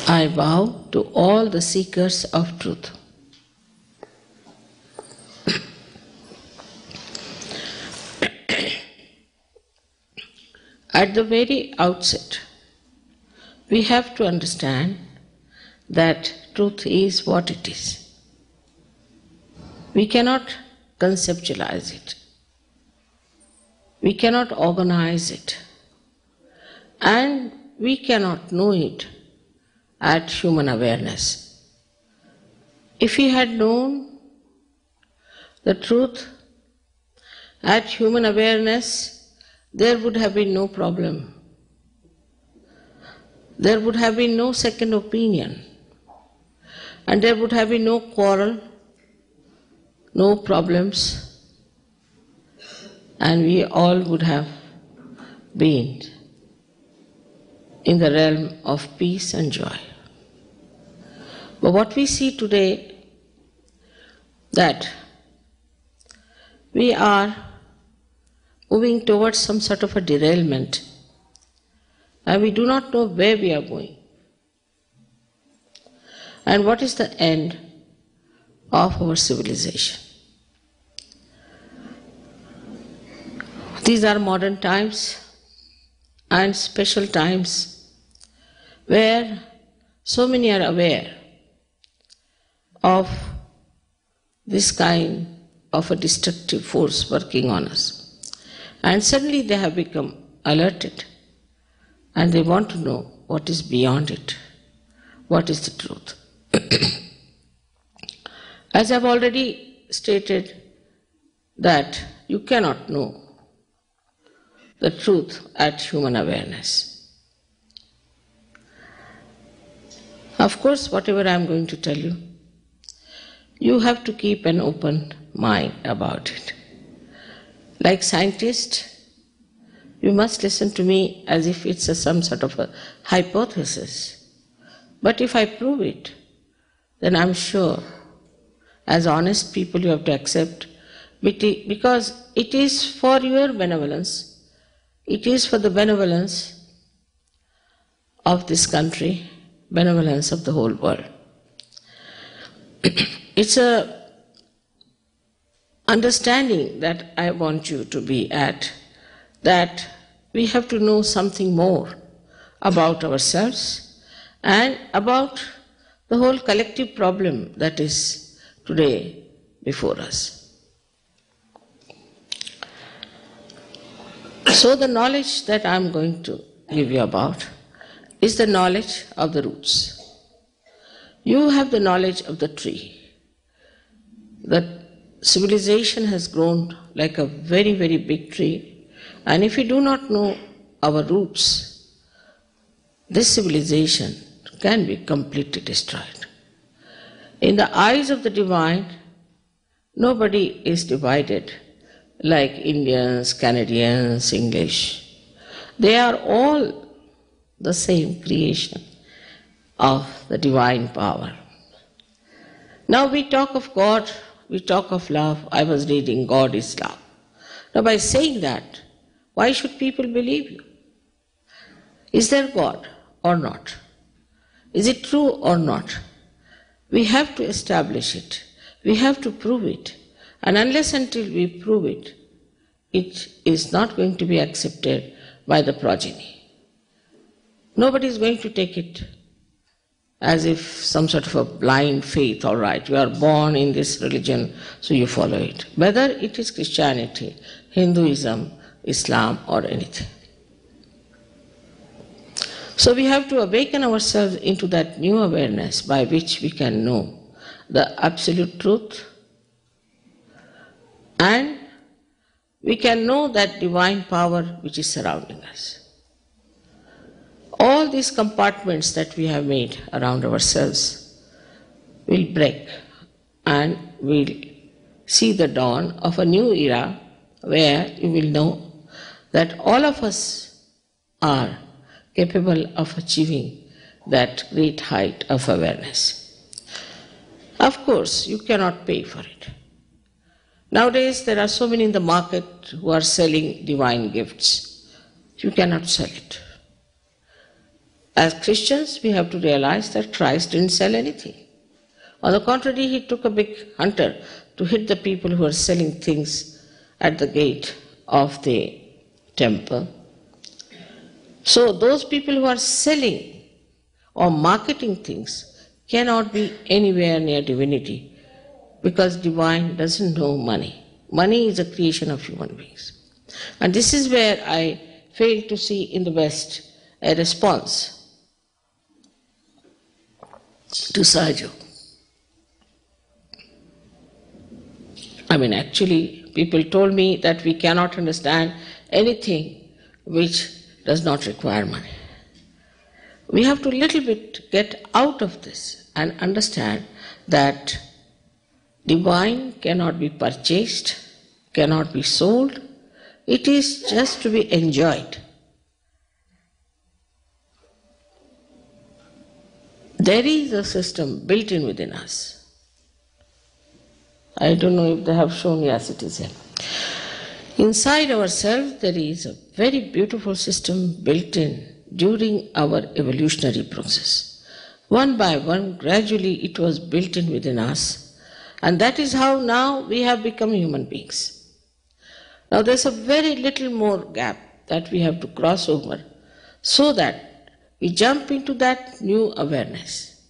I bow to all the seekers of truth. At the very outset, we have to understand that truth is what it is. We cannot conceptualize it. We cannot organize it. And we cannot know it at human awareness. If we had known the truth at human awareness, there would have been no problem. There would have been no second opinion. And there would have been no quarrel, no problems. And we all would have been in the realm of peace and joy. But what we see today, that we are moving towards some sort of a derailment, and we do not know where we are going and what is the end of our civilization. These are modern times and special times where so many are aware of this kind of a destructive force working on us. And suddenly they have become alerted and they want to know what is beyond it, what is the truth. As I've already stated, that you cannot know the truth at human awareness. Of course, whatever I'm going to tell you, you have to keep an open mind about it. Like scientists, you must listen to me as if it's some sort of a hypothesis. But if I prove it, then I'm sure, as honest people, you have to accept, because it is for your benevolence, it is for the benevolence of this country, benevolence of the whole world. It's a understanding that I want you to be at, that we have to know something more about ourselves and about the whole collective problem that is today before us. So the knowledge that I'm going to give you about is the knowledge of the roots. You have the knowledge of the tree. The civilization has grown like a very, very big tree, and if we do not know our roots, this civilization can be completely destroyed. In the eyes of the divine, nobody is divided like Indians, Canadians, English. They are all the same creation of the divine power. Now we talk of God, we talk of love. I was reading God is love. Now by saying that, why should people believe you? Is there God or not? Is it true or not? We have to establish it. We have to prove it. And unless until we prove it, it is not going to be accepted by the progeny. Nobody is going to take it as if some sort of a blind faith, all right, you are born in this religion, so you follow it. Whether it is Christianity, Hinduism, Islam, or anything. So we have to awaken ourselves into that new awareness by which we can know the absolute truth, and we can know that divine power which is surrounding us. All these compartments that we have made around ourselves will break, and we'll see the dawn of a new era where you will know that all of us are capable of achieving that great height of awareness. Of course, you cannot pay for it. Nowadays, there are so many in the market who are selling divine gifts. You cannot sell it. As Christians, we have to realize that Christ didn't sell anything. On the contrary, he took a big hunter to hit the people who were selling things at the gate of the temple. So those people who are selling or marketing things cannot be anywhere near divinity, because divine doesn't know money. Money is a creation of human beings. And this is where I fail to see in the West a response to Sahaja. Actually, people told me that we cannot understand anything which does not require money. We have to little bit get out of this and understand that divine cannot be purchased, cannot be sold. It is just to be enjoyed. There is a system built in within us. I don't know if they have shown, yes, it is here. Inside ourselves there is a very beautiful system built in during our evolutionary process. One by one, gradually it was built in within us, and that is how now we have become human beings. Now there's a very little more gap that we have to cross over so that we jump into that new awareness.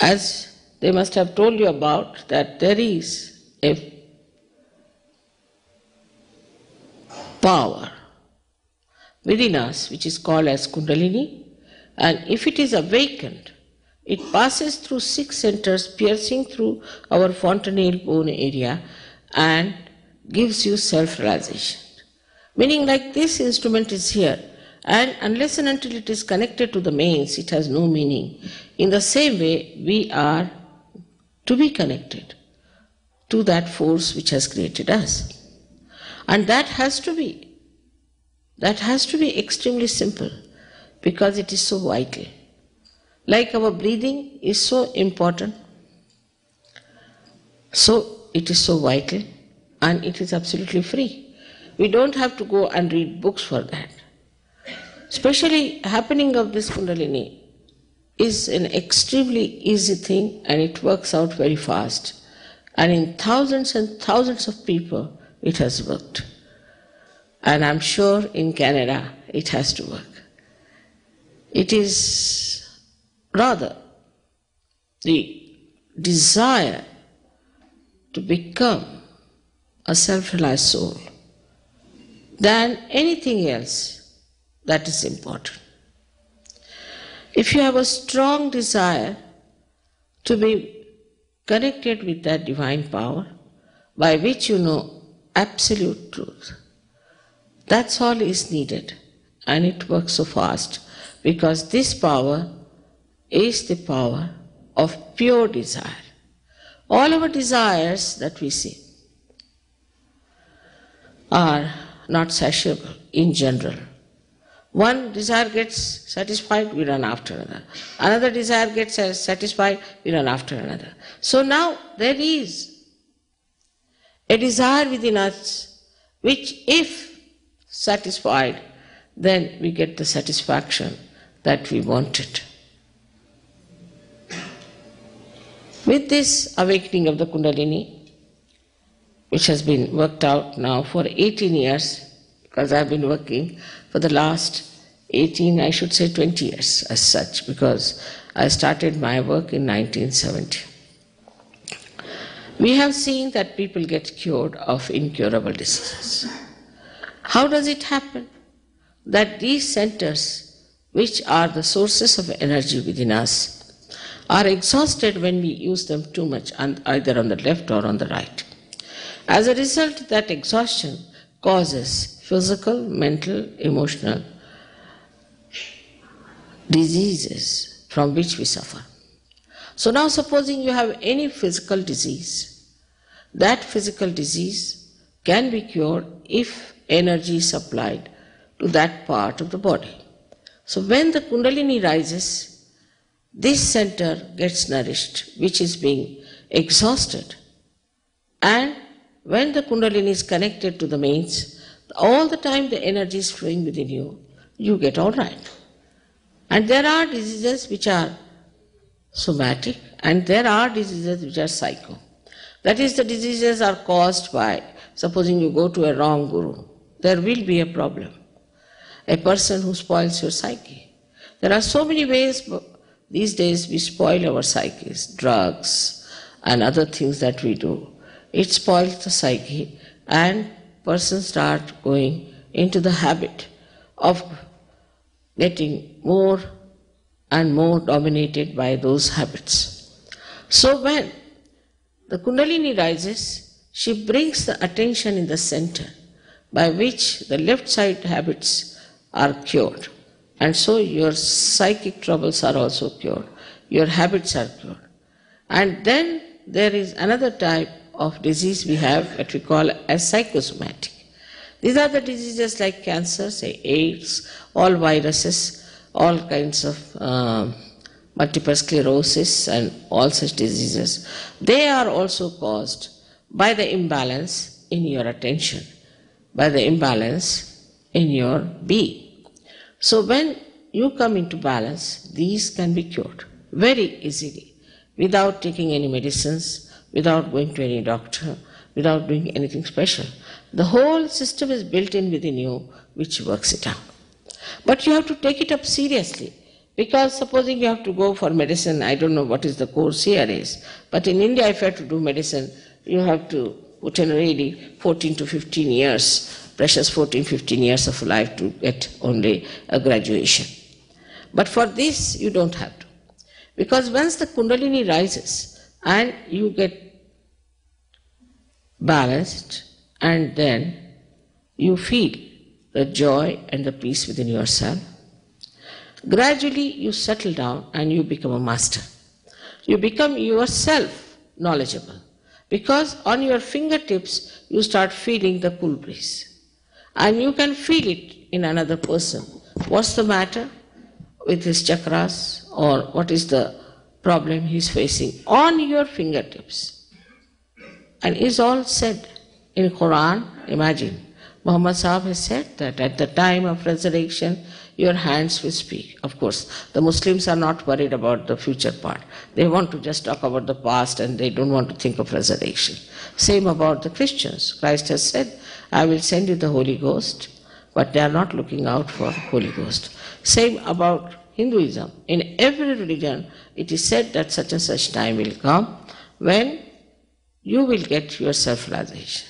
As they must have told you about, that there is a power within us which is called as Kundalini, and if it is awakened, it passes through 6 centers, piercing through our fontanelle bone area, and gives you self-realization. Meaning, like, this instrument is here, and unless and until it is connected to the mains, it has no meaning. In the same way, we are to be connected to that force which has created us. And that has to be extremely simple, because it is so vital. Like our breathing is so important, so it is so vital, and it is absolutely free. We don't have to go and read books for that. Especially happening of this Kundalini is an extremely easy thing, and it works out very fast. And in thousands and thousands of people it has worked. And I'm sure in Canada it has to work. It is rather the desire to become a self-realized soul than anything else that is important. If you have a strong desire to be connected with that divine power by which you know absolute truth, that's all is needed, and it works so fast, because this power is the power of pure desire. All our desires that we see are not satiable in general. One desire gets satisfied, we run after another. Another desire gets satisfied, we run after another. So now there is a desire within us which, if satisfied, then we get the satisfaction that we wanted. With this awakening of the Kundalini, which has been worked out now for 18 years, because I've been working for the last 18, I should say 20 years as such, because I started my work in 1970. We have seen that people get cured of incurable diseases. How does it happen that these centers, which are the sources of energy within us, are exhausted when we use them too much, either on the left or on the right? As a result, that exhaustion causes physical, mental, emotional diseases from which we suffer. So now supposing you have any physical disease, that physical disease can be cured if energy is supplied to that part of the body. So when the Kundalini rises, this center gets nourished, which is being exhausted. And when the Kundalini is connected to the mains, all the time the energy is flowing within you, you get all right. And there are diseases which are somatic, and there are diseases which are psycho. That is, the diseases are caused by, supposing you go to a wrong guru, there will be a problem. A person who spoils your psyche. There are so many ways these days we spoil our psyches, drugs and other things that we do. It spoils the psyche, and persons start going into the habit of getting more and more dominated by those habits. So when the Kundalini rises, she brings the attention in the center, by which the left side habits are cured. And so your psychic troubles are also cured. Your habits are cured. And then there is another type of disease we have that we call as psychosomatic. These are the diseases like cancer, say AIDS, all viruses, all kinds of multiple sclerosis and all such diseases. They are also caused by the imbalance in your attention, by the imbalance in your being. So when you come into balance, these can be cured very easily, without taking any medicines, without going to any doctor, without doing anything special. The whole system is built in within you, which works it out. But you have to take it up seriously, because supposing you have to go for medicine, I don't know what is the course here is, but in India if you have to do medicine, you have to put in really 14 to 15 years, precious 14, 15 years of life to get only a graduation. But for this, you don't have to. Because once the Kundalini rises and you get balanced, and then you feel the joy and the peace within yourself, gradually you settle down and you become a master. You become yourself knowledgeable. Because on your fingertips, you start feeling the cool breeze. And you can feel it in another person. What's the matter with his chakras, or what is the problem he's facing on your fingertips. And it's all said in Quran. Imagine, Muhammad Sahib has said that at the time of resurrection, your hands will speak. Of course, the Muslims are not worried about the future part. They want to just talk about the past and they don't want to think of resurrection. Same about the Christians. Christ has said, I will send you the Holy Ghost, but they are not looking out for Holy Ghost. Same about Hinduism. In every religion, it is said that such and such time will come when you will get your self-realization.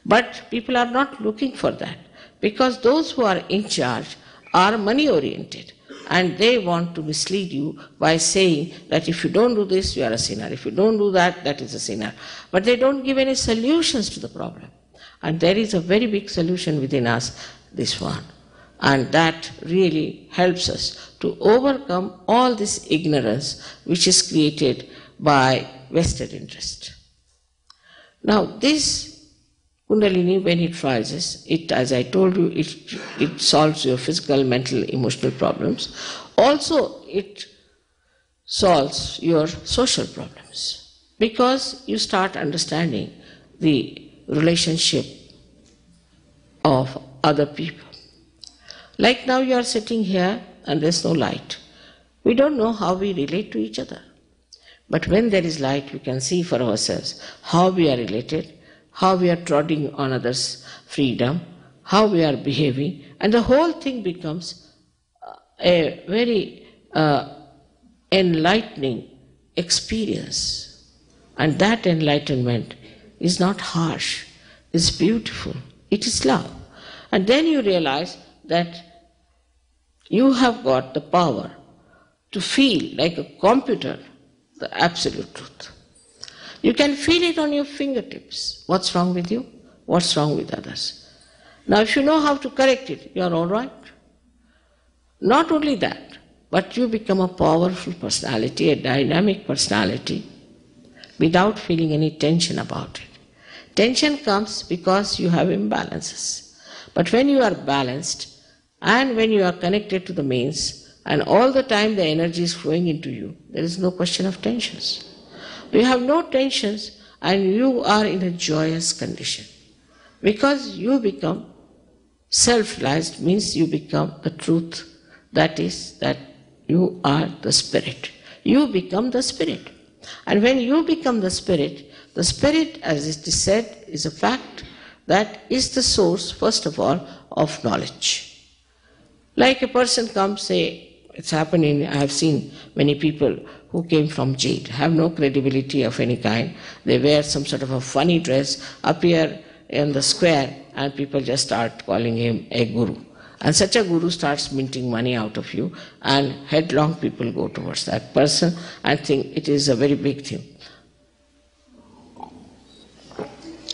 But people are not looking for that, because those who are in charge are money-oriented, and they want to mislead you by saying that if you don't do this, you are a sinner. If you don't do that, that is a sinner. But they don't give any solutions to the problem. And there is a very big solution within us, this one. And that really helps us to overcome all this ignorance which is created by vested interest. Now this Kundalini, when it rises, it, as I told you, it solves your physical, mental, emotional problems. Also, it solves your social problems, because you start understanding the relationship of other people. Like now you are sitting here and there's no light. We don't know how we relate to each other. But when there is light, we can see for ourselves how we are related, how we are treading on others' freedom, how we are behaving, and the whole thing becomes a very enlightening experience. And that enlightenment is not harsh, it's beautiful, it is love. And then you realize that you have got the power to feel like a computer the absolute truth. You can feel it on your fingertips. What's wrong with you? What's wrong with others? Now if you know how to correct it, you are all right. Not only that, but you become a powerful personality, a dynamic personality, without feeling any tension about it. Tension comes because you have imbalances. But when you are balanced, and when you are connected to the mains, and all the time the energy is flowing into you, there is no question of tensions. You have no tensions, and you are in a joyous condition, because you become Self-realized means you become the truth. That is, that you are the spirit. You become the spirit. And when you become the spirit, as it is said, is a fact that is the source, first of all, of knowledge. Like a person comes, say, it's happening, I have seen many people who came from jail, have no credibility of any kind. They wear some sort of a funny dress, appear in the square, and people just start calling him a guru. And such a guru starts minting money out of you, and headlong people go towards that person and think it is a very big thing.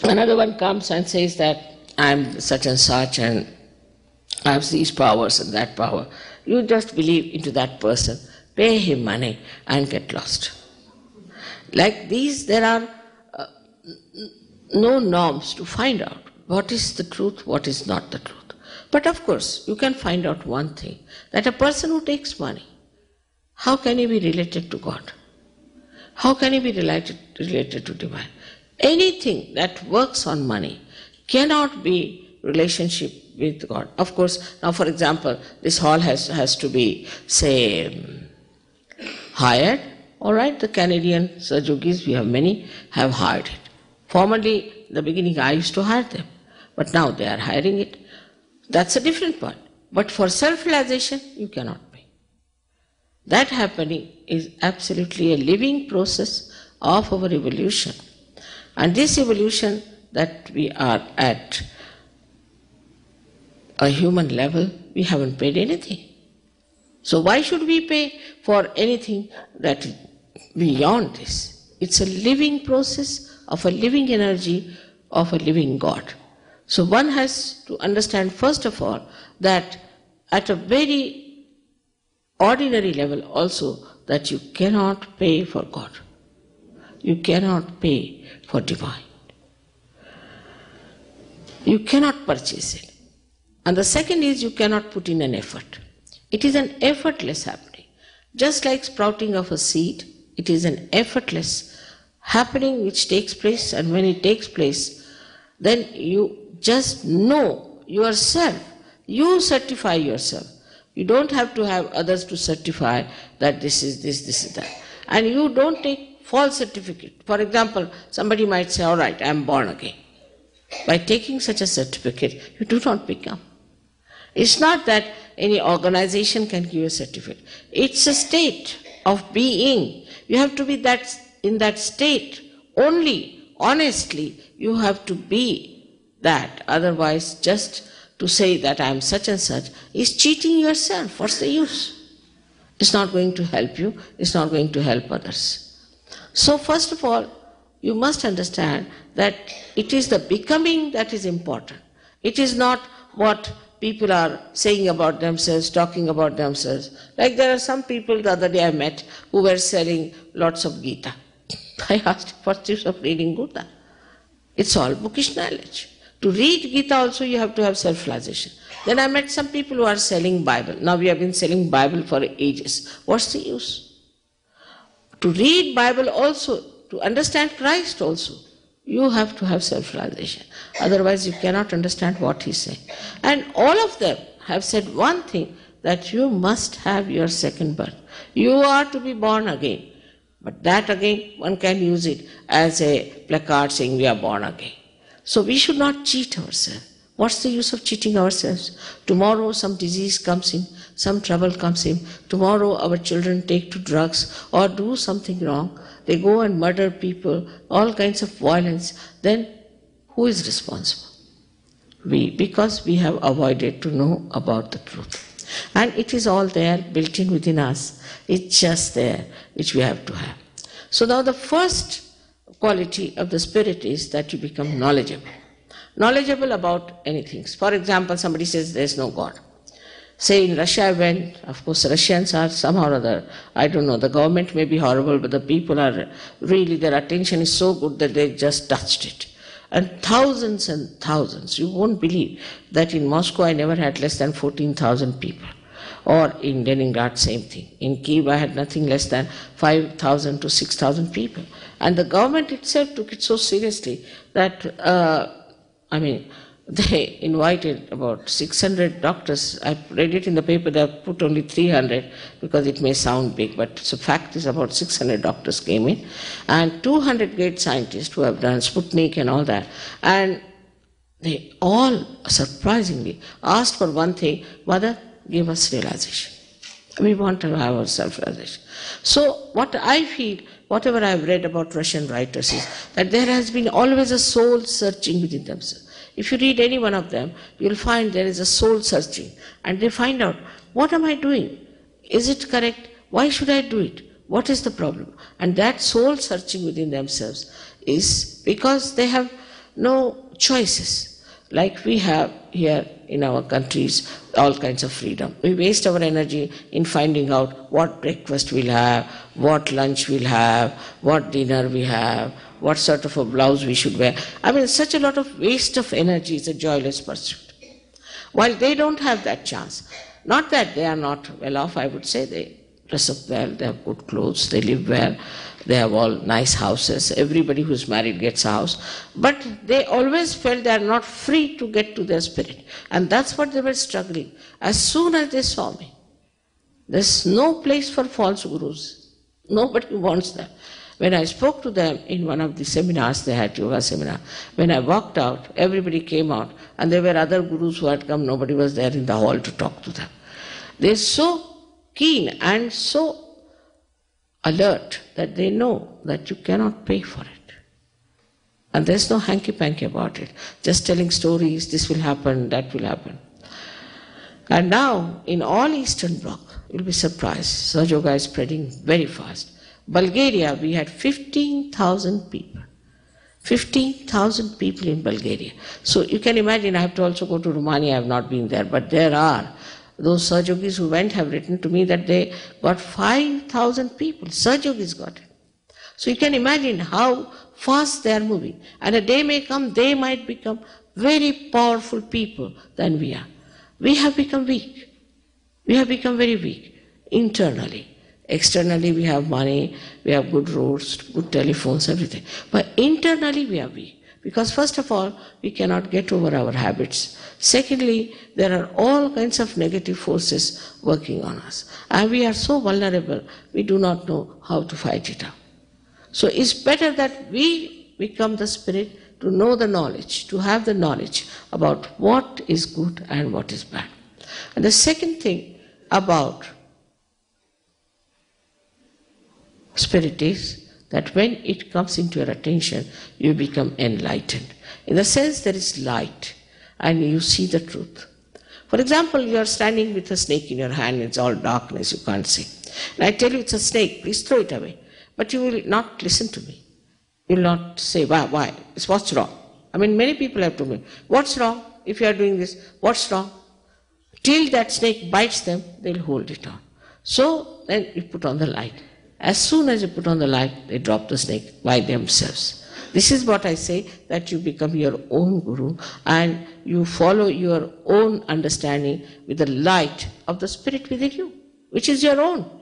Another one comes and says that I'm such and such and I have these powers and that power. You just believe into that person, pay him money and get lost. Like these, there are no norms to find out what is the truth, what is not the truth. But of course, you can find out one thing, that a person who takes money, how can he be related to God? How can he be related to divine? Anything that works on money cannot be relationship with God. Of course, now for example, this hall has to be, say, hired. All right, the Canadian Sajogis, we have many, have hired it. Formerly, in the beginning, I used to hire them, but now they are hiring it. That's a different point. But for self-realization, you cannot pay. That happening is absolutely a living process of our evolution. And this evolution that we are at a human level, we haven't paid anything. So why should we pay for anything that is beyond this? It's a living process of a living energy of a living God. So one has to understand first of all that at a very ordinary level also that you cannot pay for God. You cannot pay for divine. You cannot purchase it. And the second is you cannot put in an effort. It is an effortless happening. Just like sprouting of a seed, it is an effortless happening which takes place, and when it takes place, then you just know yourself. You certify yourself. You don't have to have others to certify that this is this, this is that. And you don't take false certificate. For example, somebody might say, all right, I am born again. By taking such a certificate, you do not become. It's not that any organization can give you a certificate. It's a state of being. You have to be in that state only, honestly, you have to be that. Otherwise, just to say that I am such and such is cheating yourself. What's the use? It's not going to help you. It's not going to help others. So first of all, you must understand that it is the becoming that is important. It is not what people are saying about themselves, talking about themselves. Like there are some people the other day I met who were selling lots of Gita. I asked, what's the use of reading Gita? It's all bookish knowledge. To read Gita also you have to have self-realization. Then I met some people who are selling Bible. Now we have been selling Bible for ages. What's the use? To read Bible also, to understand Christ also, you have to have self-realization. Otherwise you cannot understand what he's saying. And all of them have said one thing, that you must have your second birth. You are to be born again. But that again, one can use it as a placard saying we are born again. So we should not cheat ourselves. What's the use of cheating ourselves? Tomorrow some disease comes in, some trouble comes in. Tomorrow our children take to drugs or do something wrong. They go and murder people, all kinds of violence. Then who is responsible? We, because we have avoided to know about the truth. And it is all there, built in within us. It's just there, which we have to have. So now the first quality of the spirit is that you become knowledgeable. Knowledgeable about anything. For example, somebody says there is no God. Say in Russia I went, of course Russians are somehow or other, I don't know, the government may be horrible, but the people are really, their attention is so good that they just touched it. And thousands, you won't believe that in Moscow I never had less than 14,000 people. Or in Leningrad, same thing. In Kiev I had nothing less than 5,000 to 6,000 people. And the government itself took it so seriously that, they invited about 600 doctors. I read it in the paper, they have put only 300 because it may sound big, but the fact is about 600 doctors came in and 200 great scientists who have done Sputnik and all that. And they all surprisingly asked for one thing: Mother, give us realization. We want to have our self-realization. So what I feel, whatever I have read about Russian writers, is that there has been always a soul searching within themselves. If you read any one of them, you will find there is a soul searching. And they find out, what am I doing? Is it correct? Why should I do it? What is the problem? And that soul searching within themselves is because they have no choices. Like we have here in our countries, all kinds of freedom. We waste our energy in finding out what breakfast we'll have, what lunch we'll have, what dinner we have, what sort of a blouse we should wear. I mean, such a lot of waste of energy is a joyless pursuit. While they don't have that chance. Not that they are not well off, I would say. They dress up well, they have good clothes, they live well, they have all nice houses. Everybody who's married gets a house. But they always felt they are not free to get to their spirit. And that's what they were struggling. As soon as they saw me, there's no place for false gurus. Nobody wants them. When I spoke to them in one of the seminars, they had yoga seminar, when I walked out, everybody came out, and there were other gurus who had come, nobody was there in the hall to talk to them. They're so keen and so alert that they know that you cannot pay for it. And there's no hanky-panky about it. Just telling stories, this will happen, that will happen. And now, in all Eastern Bloc, you'll be surprised, Sahaja Yoga is spreading very fast. Bulgaria, we had 15,000 people. 15,000 people in Bulgaria. So you can imagine, I have to also go to Romania, I have not been there, but there are those Sahaja Yogis who went have written to me that they got 5,000 people. Sahaja Yogis got it. So you can imagine how fast they are moving. And a day may come, they might become very powerful people than we are. We have become weak. We have become very weak internally. Externally we have money, we have good roads, good telephones, everything. But internally we are weak. Because first of all, we cannot get over our habits. Secondly, there are all kinds of negative forces working on us. And we are so vulnerable, we do not know how to fight it out. So it's better that we become the spirit to know the knowledge, to have the knowledge about what is good and what is bad. And the second thing about spirit is that when it comes into your attention, you become enlightened. In the sense there is light and you see the truth. For example, you are standing with a snake in your hand, it's all darkness, you can't see. And I tell you it's a snake, please throw it away. But you will not listen to me. You will not say, why? It's what's wrong? I mean, many people have told me, what's wrong if you are doing this? What's wrong? Till that snake bites them, they'll hold it on. So then you put on the light. As soon as you put on the light, they drop the snake by themselves. This is what I say, that you become your own guru and you follow your own understanding with the light of the spirit within you, which is your own.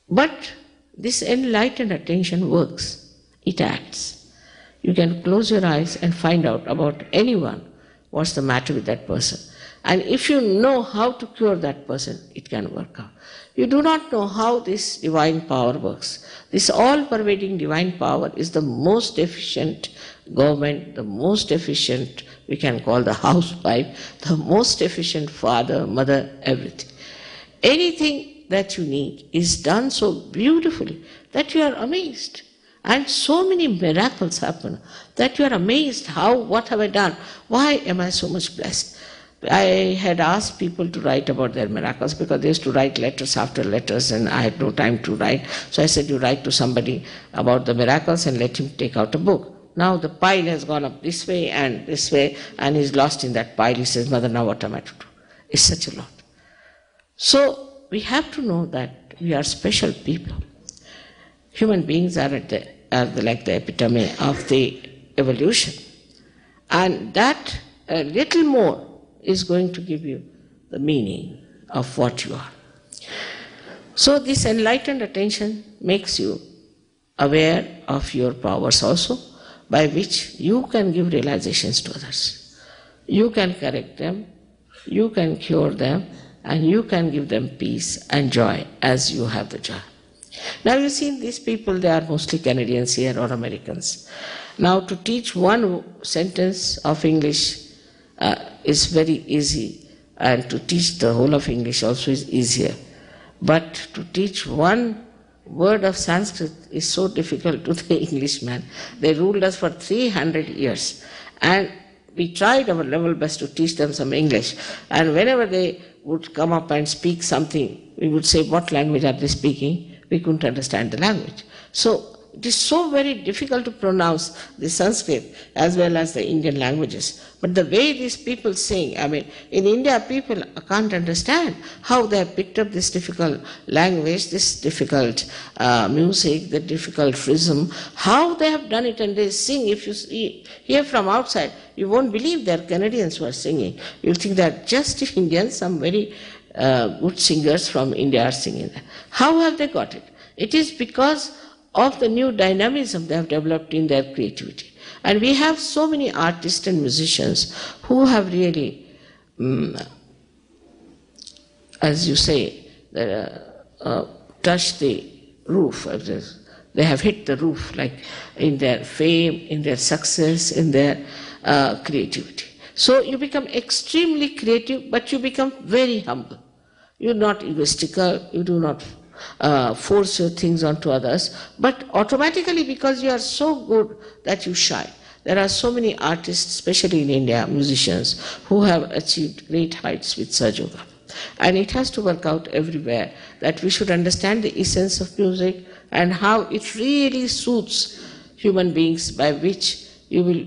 But this enlightened attention works. It acts. You can close your eyes and find out about anyone what's the matter with that person. And if you know how to cure that person, it can work out. You do not know how this divine power works. This all-pervading divine power is the most efficient government, the most efficient, we can call the housewife, the most efficient father, mother, everything. Anything that you need is done so beautifully that you are amazed. And so many miracles happen that you are amazed, what have I done? Why am I so much blessed? I had asked people to write about their miracles because they used to write letters after letters and I had no time to write. So I said, you write to somebody about the miracles and let him take out a book. Now the pile has gone up this way and he's lost in that pile. He says, Mother, now what am I to do? It's such a lot. So we have to know that we are special people. Human beings are like the epitome of the evolution. And that a little more is going to give you the meaning of what you are. So this enlightened attention makes you aware of your powers also, by which you can give realizations to others. You can correct them, you can cure them, and you can give them peace and joy as you have the joy. Now you see these people, they are mostly Canadians here or Americans. Now to teach one sentence of English is very easy, and to teach the whole of English also is easier. But to teach one word of Sanskrit is so difficult to the Englishman. They ruled us for 300 years, and we tried our level best to teach them some English, and whenever they would come up and speak something, we would say, what language are they speaking? We couldn't understand the language. So it is so very difficult to pronounce the Sanskrit as well as the Indian languages. But the way these people sing, I mean, in India people can't understand how they have picked up this difficult language, this difficult music, the difficult rhythm, how they have done it, and they sing. If you hear from outside, you won't believe they're Canadians who are singing. You'll think they're just Indians, some very good singers from India are singing that. How have they got it? It is because of the new dynamism they have developed in their creativity. And we have so many artists and musicians who have really, as you say, touched the roof. They have hit the roof, like in their fame, in their success, in their creativity. So you become extremely creative, but you become very humble. You're not egoistical, you do not force your things onto others, but automatically, because you are so good that you shine. There are so many artists, especially in India, musicians, who have achieved great heights with Sahaja Yoga. And it has to work out everywhere, that we should understand the essence of music and how it really suits human beings, by which you will,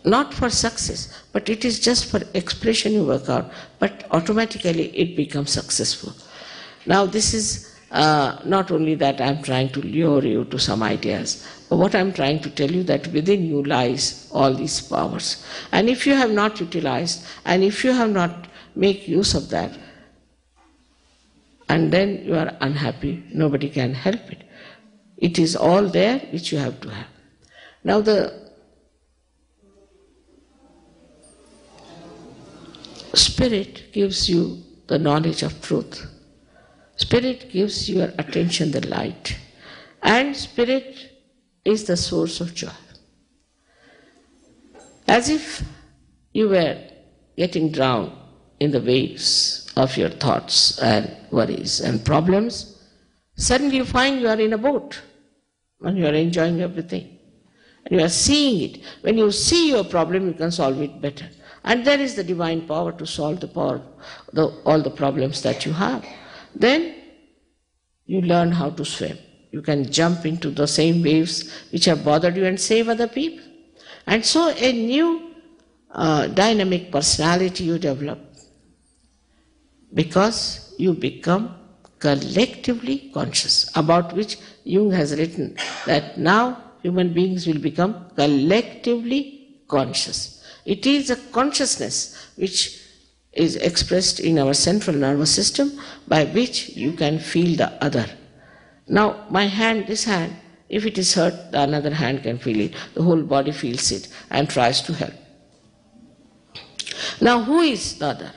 not for success, but it is just for expression you work out, but automatically it becomes successful. Now this is not only that I am trying to lure you to some ideas, but what I am trying to tell you, that within you lies all these powers. And if you have not utilized, and if you have not made use of that, and then you are unhappy, nobody can help it. It is all there which you have to have. Now the Spirit gives you the knowledge of truth. Spirit gives your attention the light. And Spirit is the source of joy. As if you were getting drowned in the waves of your thoughts and worries and problems, suddenly you find you are in a boat and you are enjoying everything. And you are seeing it. When you see your problem, you can solve it better. And there is the divine power to solve all the problems that you have. Then you learn how to swim. You can jump into the same waves which have bothered you and save other people. And so a new dynamic personality you develop, because you become collectively conscious, about which Jung has written that now human beings will become collectively conscious. It is a consciousness which is expressed in our central nervous system, by which you can feel the other. Now my hand, this hand, if it is hurt, the another hand can feel it. The whole body feels it and tries to help. Now who is the other?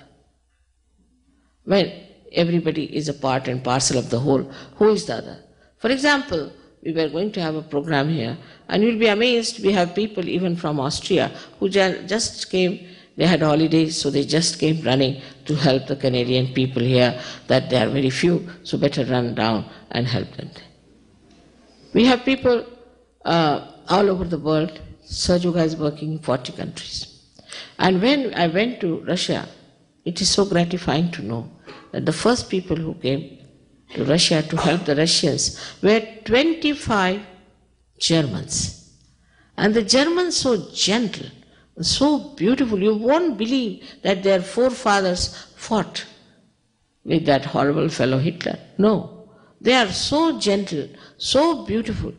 When everybody is a part and parcel of the whole, who is the other? For example, we were going to have a program here, and you'll be amazed, we have people even from Austria who just came. They had holidays, so they just came running to help the Canadian people here, that they are very few, so better run down and help them. We have people all over the world. Sahaja Yoga is working in 40 countries. And when I went to Russia, it is so gratifying to know that the first people who came to Russia to help the Russians were 25 Germans. And the Germans so gentle, so beautiful. You won't believe that their forefathers fought with that horrible fellow Hitler. No. They are so gentle, so beautiful.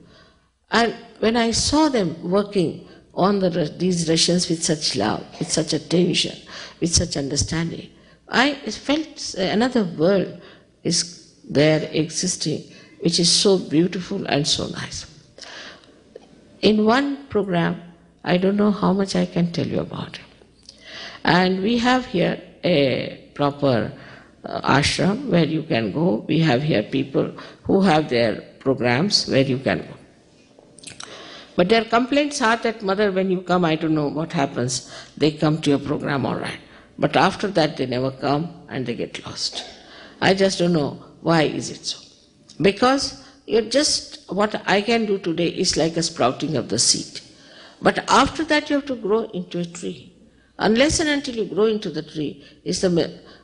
And when I saw them working on these Russians with such love, with such attention, with such understanding, I felt another world is there existing, which is so beautiful and so nice. in one program, I don't know how much I can tell you about it. And we have here a proper ashram where you can go. We have here people who have their programs where you can go. But their complaints are that, Mother, when you come, I don't know what happens. They come to your program all right. But after that, they never come and they get lost. I just don't know why is it so. Because you're just, what I can do today is like a sprouting of the seed. But after that, you have to grow into a tree. Unless and until you grow into the tree, is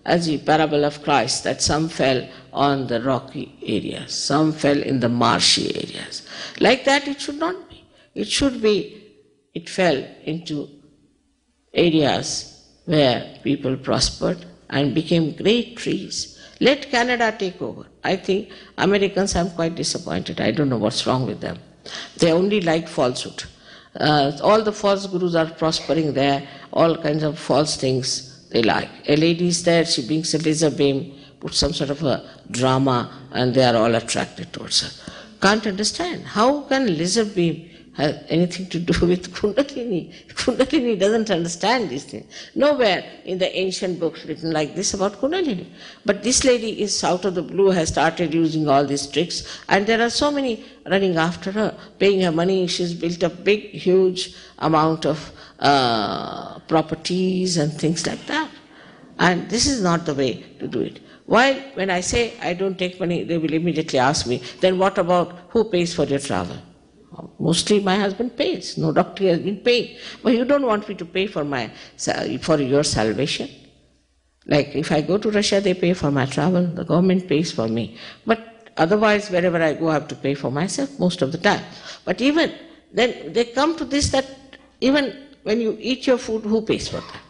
as the parable of Christ, that some fell on the rocky areas, some fell in the marshy areas. Like that, it should not be. It should be, it fell into areas where people prospered and became great trees. Let Canada take over. I think Americans, I'm quite disappointed. I don't know what's wrong with them. They only like falsehood. All the false gurus are prospering there, all kinds of false things they like. A lady is there, she brings a laser beam, puts some sort of a drama, and they are all attracted towards her. Can't understand. How can laser beam have anything to do with Kundalini? Kundalini doesn't understand these things. Nowhere in the ancient books written like this about Kundalini. But this lady is out of the blue, has started using all these tricks, and there are so many running after her, paying her money. She's built a big, huge amount of properties and things like that. And this is not the way to do it. While when I say I don't take money, they will immediately ask me, then what about who pays for your travel? Mostly my husband pays. No doctor has been paying. But you don't want me to pay for your salvation. Like if I go to Russia, they pay for my travel. The government pays for me. But otherwise, wherever I go, I have to pay for myself most of the time. But even then, they come to this that even when you eat your food, who pays for that?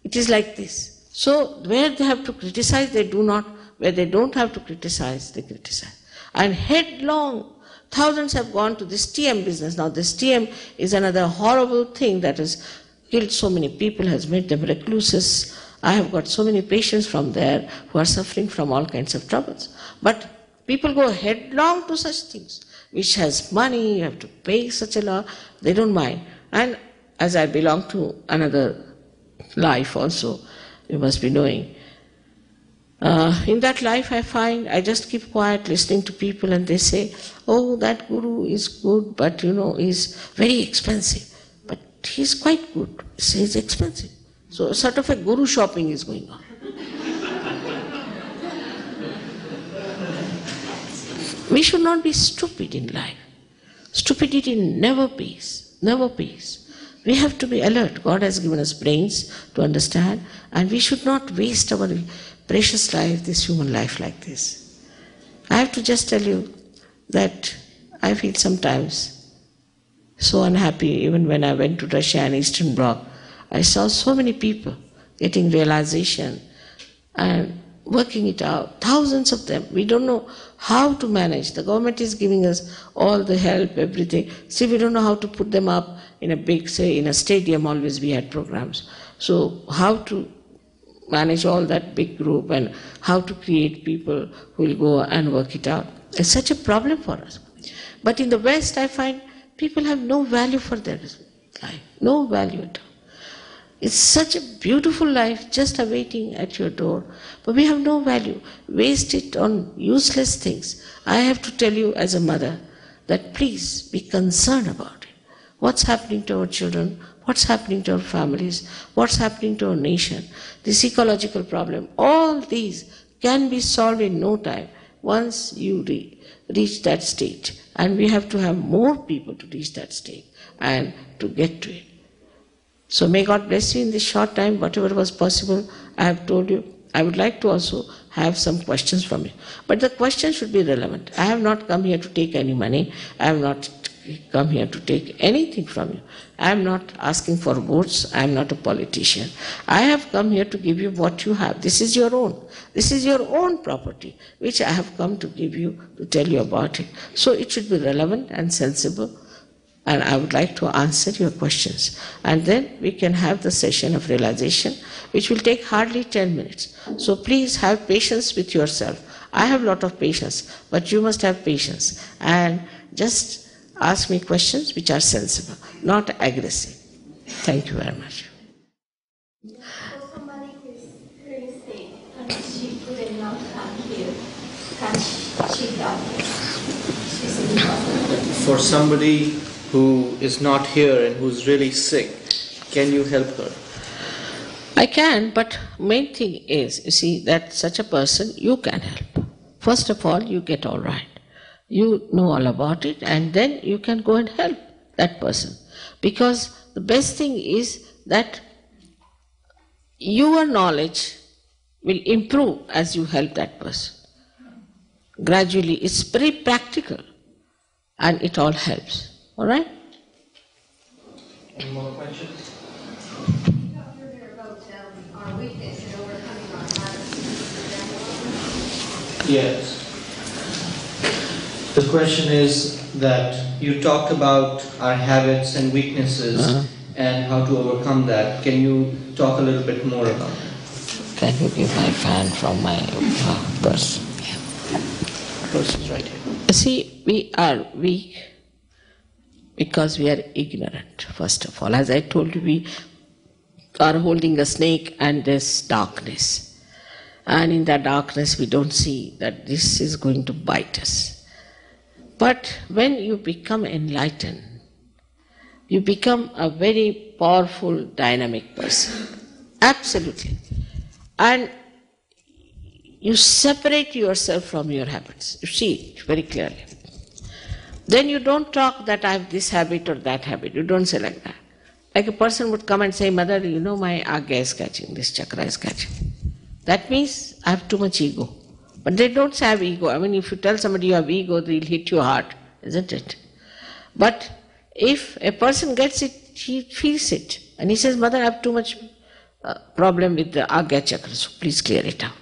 It is like this. So where they have to criticize, they do not. Where they don't have to criticize, they criticize. And headlong, thousands have gone to this TM business. Now this TM is another horrible thing that has killed so many people, has made them recluses. I have got so many patients from there who are suffering from all kinds of troubles. But people go headlong to such things, which has money, you have to pay such a lot, they don't mind. And as I belong to another life also, you must be knowing, in that life I find I just keep quiet listening to people and they say, oh, that guru is good, but he's very expensive. But he's quite good. He's expensive. So sort of a guru shopping is going on. We should not be stupid in life. Stupidity never pays, never pays. We have to be alert. God has given us brains to understand, and we should not waste our precious life, this human life like this. I have to just tell you that I feel sometimes so unhappy. Even when I went to Russia and Eastern Bloc, I saw so many people getting realization and working it out, thousands of them. We don't know how to manage. The government is giving us all the help, everything. See, we don't know how to put them up in a big, say, in a stadium, always we had programs. So how to manage all that big group and how to create people who will go and work it out. It's such a problem for us. But in the West, I find people have no value for their life, no value at all. It's such a beautiful life just awaiting at your door, but we have no value. Waste it on useless things. I have to tell you as a mother that please be concerned about it. What's happening to our children? What's happening to our families? What's happening to our nation? This ecological problem, all these can be solved in no time once you reach that state. And we have to have more people to reach that state and to get to it. So may God bless you in this short time, whatever was possible, I have told you. I would like to also have some questions from you. But the questions should be relevant. I have not come here to take any money. I have not come here to take anything from you. I am not asking for votes. I am not a politician. I have come here to give you what you have. This is your own. This is your own property, which I have come to give you, to tell you about it. So it should be relevant and sensible. And I would like to answer your questions. And then we can have the session of realization, which will take hardly 10 minutes. So please have patience with yourself. I have a lot of patience, but you must have patience. And just ask me questions which are sensible, not aggressive. Thank you very much. For somebody who is really sick, and she could not come here, can she help you? For somebody who is not here and who's really sick, can you help her? I can, but main thing is, you see, that such a person you can help. First of all, you get all right. You know all about it, and then you can go and help that person. Because the best thing is that your knowledge will improve as you help that person. Gradually, it's very practical, and it all helps. All right? Any more questions? You talked earlier about our weakness and overcoming our habits. Yes. The question is that you talked about our habits and weaknesses and how to overcome that. Can you talk a little bit more about it? Can you give my fan from my purse? Purse is right here. See, we are weak because we are ignorant, first of all. As I told you, we are holding a snake and there's darkness. And in that darkness, we don't see that this is going to bite us. But when you become enlightened, you become a very powerful, dynamic person. Absolutely. And you separate yourself from your habits. You see it very clearly. Then you don't talk that I have this habit or that habit. You don't say like that. Like a person would come and say, Mother, you know my agya is catching, this chakra is catching. That means I have too much ego. But they don't say I have ego. I mean, if you tell somebody you have ego, they'll hit you hard, isn't it? But if a person gets it, he feels it. And he says, Mother, I have too much problem with the agya chakra, so please clear it out.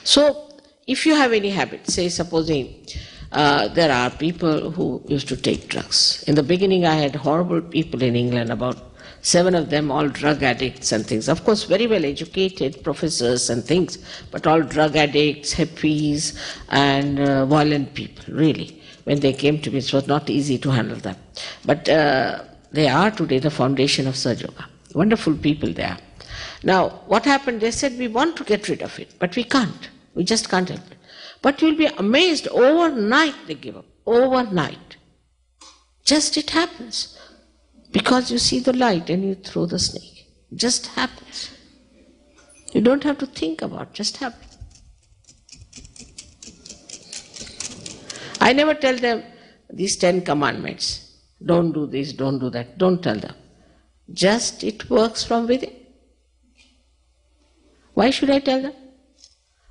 So, if you have any habit, say supposing there are people who used to take drugs. In the beginning I had horrible people in England, about 7 of them, all drug addicts and things. Of course, very well educated professors and things, but all drug addicts, hippies, and violent people, really. When they came to me, it was not easy to handle them. But they are today the foundation of Sahaja Yoga. Wonderful people they are. Now, what happened? They said, we want to get rid of it, but we can't. We just can't help it. But you'll be amazed, overnight they give up. Overnight. Just it happens. Because you see the light and you throw the snake. It just happens. You don't have to think about it, just happens. I never tell them these 10 commandments. Don't do this, don't do that. Don't tell them. Just it works from within. Why should I tell them?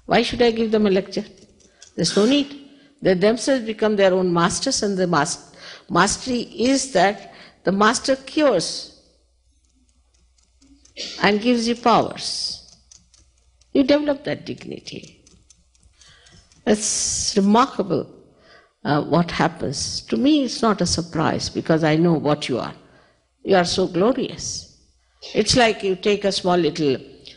Why should I give them a lecture? There's no need. They themselves become their own masters, and the mastery is that the master cures and gives you powers. You develop that dignity. It's remarkable what happens. To me, it's not a surprise because I know what you are. You are so glorious. It's like you take a small little,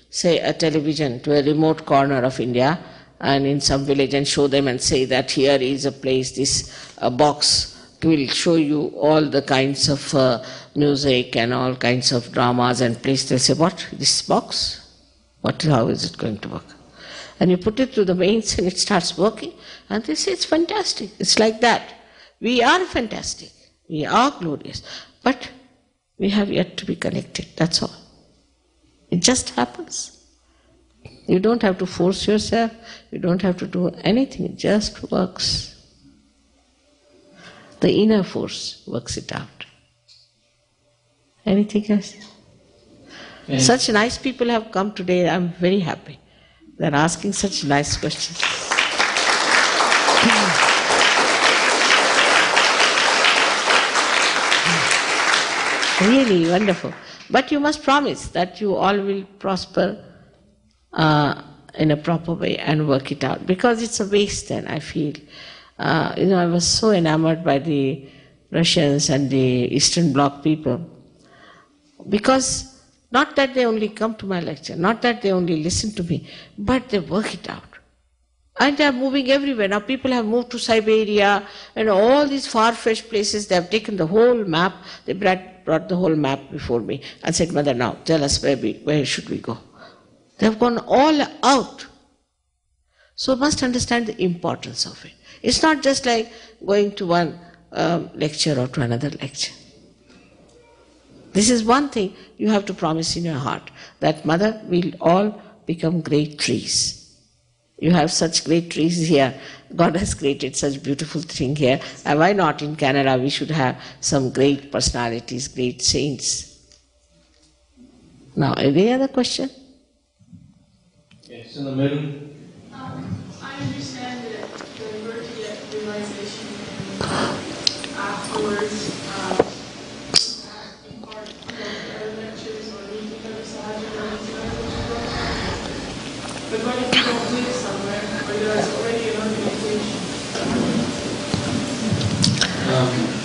say, a television to a remote corner of India and in some village and show them and say that here is a place, this box will show you all the kinds of music and all kinds of dramas and plays. They'll say, what, this box? How is it going to work? And you put it through the mains and it starts working, and they say it's fantastic. It's like that. We are fantastic. We are glorious. But we have yet to be connected, that's all. It just happens. You don't have to force yourself, you don't have to do anything, it just works. The inner force works it out. Anything else? Such nice people have come today, I'm very happy. They're asking such nice questions. Really wonderful. But you must promise that you all will prosper in a proper way and work it out. Because it's a waste then, I feel. I was so enamored by the Russians and the Eastern Bloc people. Because not that they only come to my lecture, not that they only listen to me, but they work it out. And they are moving everywhere. Now people have moved to Siberia and all these far-fetched places. They have taken the whole map. They brought the whole map before me and said, Mother, now tell us where should we go. They have gone all out. So must understand the importance of it. It's not just like going to one lecture or to another lecture. This is one thing you have to promise in your heart, that Mother, we'll all become great trees. You have such great trees here. God has created such beautiful thing here. And why not in Canada we should have some great personalities, great saints. Now, any other question? Yes, in the middle. I understand that the word to get realization afterwards, in part of the lectures or meeting other sadhus or but what if you don't live somewhere or there's already an organization?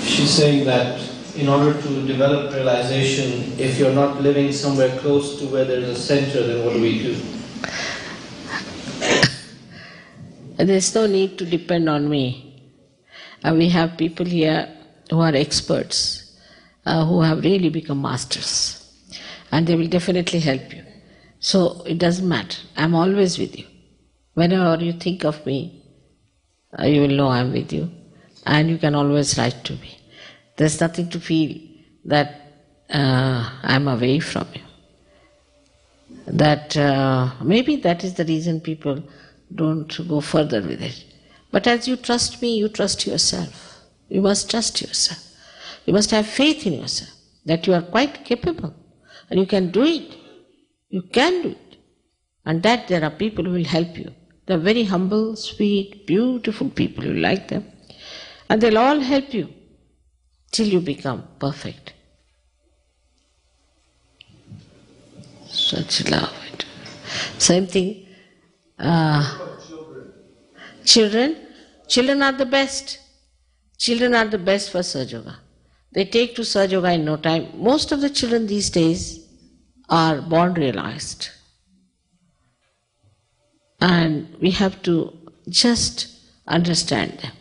She's saying that in order to develop realization, if you're not living somewhere close to where there's a center, then what do we do? There's no need to depend on me. We have people here who are experts, who have really become masters, and they will definitely help you. So it doesn't matter. I'm always with you. Whenever you think of me, you will know I'm with you, and you can always write to me. There's nothing to feel that I'm away from you. That maybe that is the reason people don't go further with it. But as you trust me, you trust yourself. You must trust yourself. You must have faith in yourself, that you are quite capable, and you can do it. You can do it. And that there are people who will help you. They're very humble, sweet, beautiful people. You like them. And they'll all help you till you become perfect. Such love. Same thing. Children are the best. Children are the best for Sahaja Yoga. They take to Sahaja Yoga in no time. Most of the children these days are born realized. And we have to just understand them.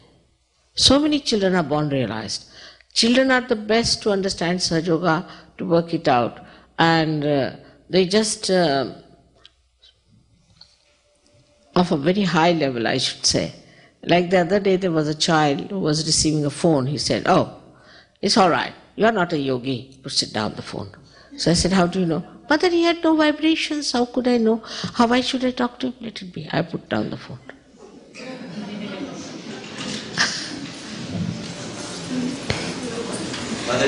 So many children are born realized. Children are the best to understand Sahaja Yoga, to work it out. And they just, of a very high level, I should say. Like the other day, there was a child who was receiving a phone. He said, "Oh, it's all right. You are not a yogi. Put it down the phone." So I said, "How do you know?" "Mother, he had no vibrations. How could I know? Why should I talk to him? Let it be." I put down the phone. Mother,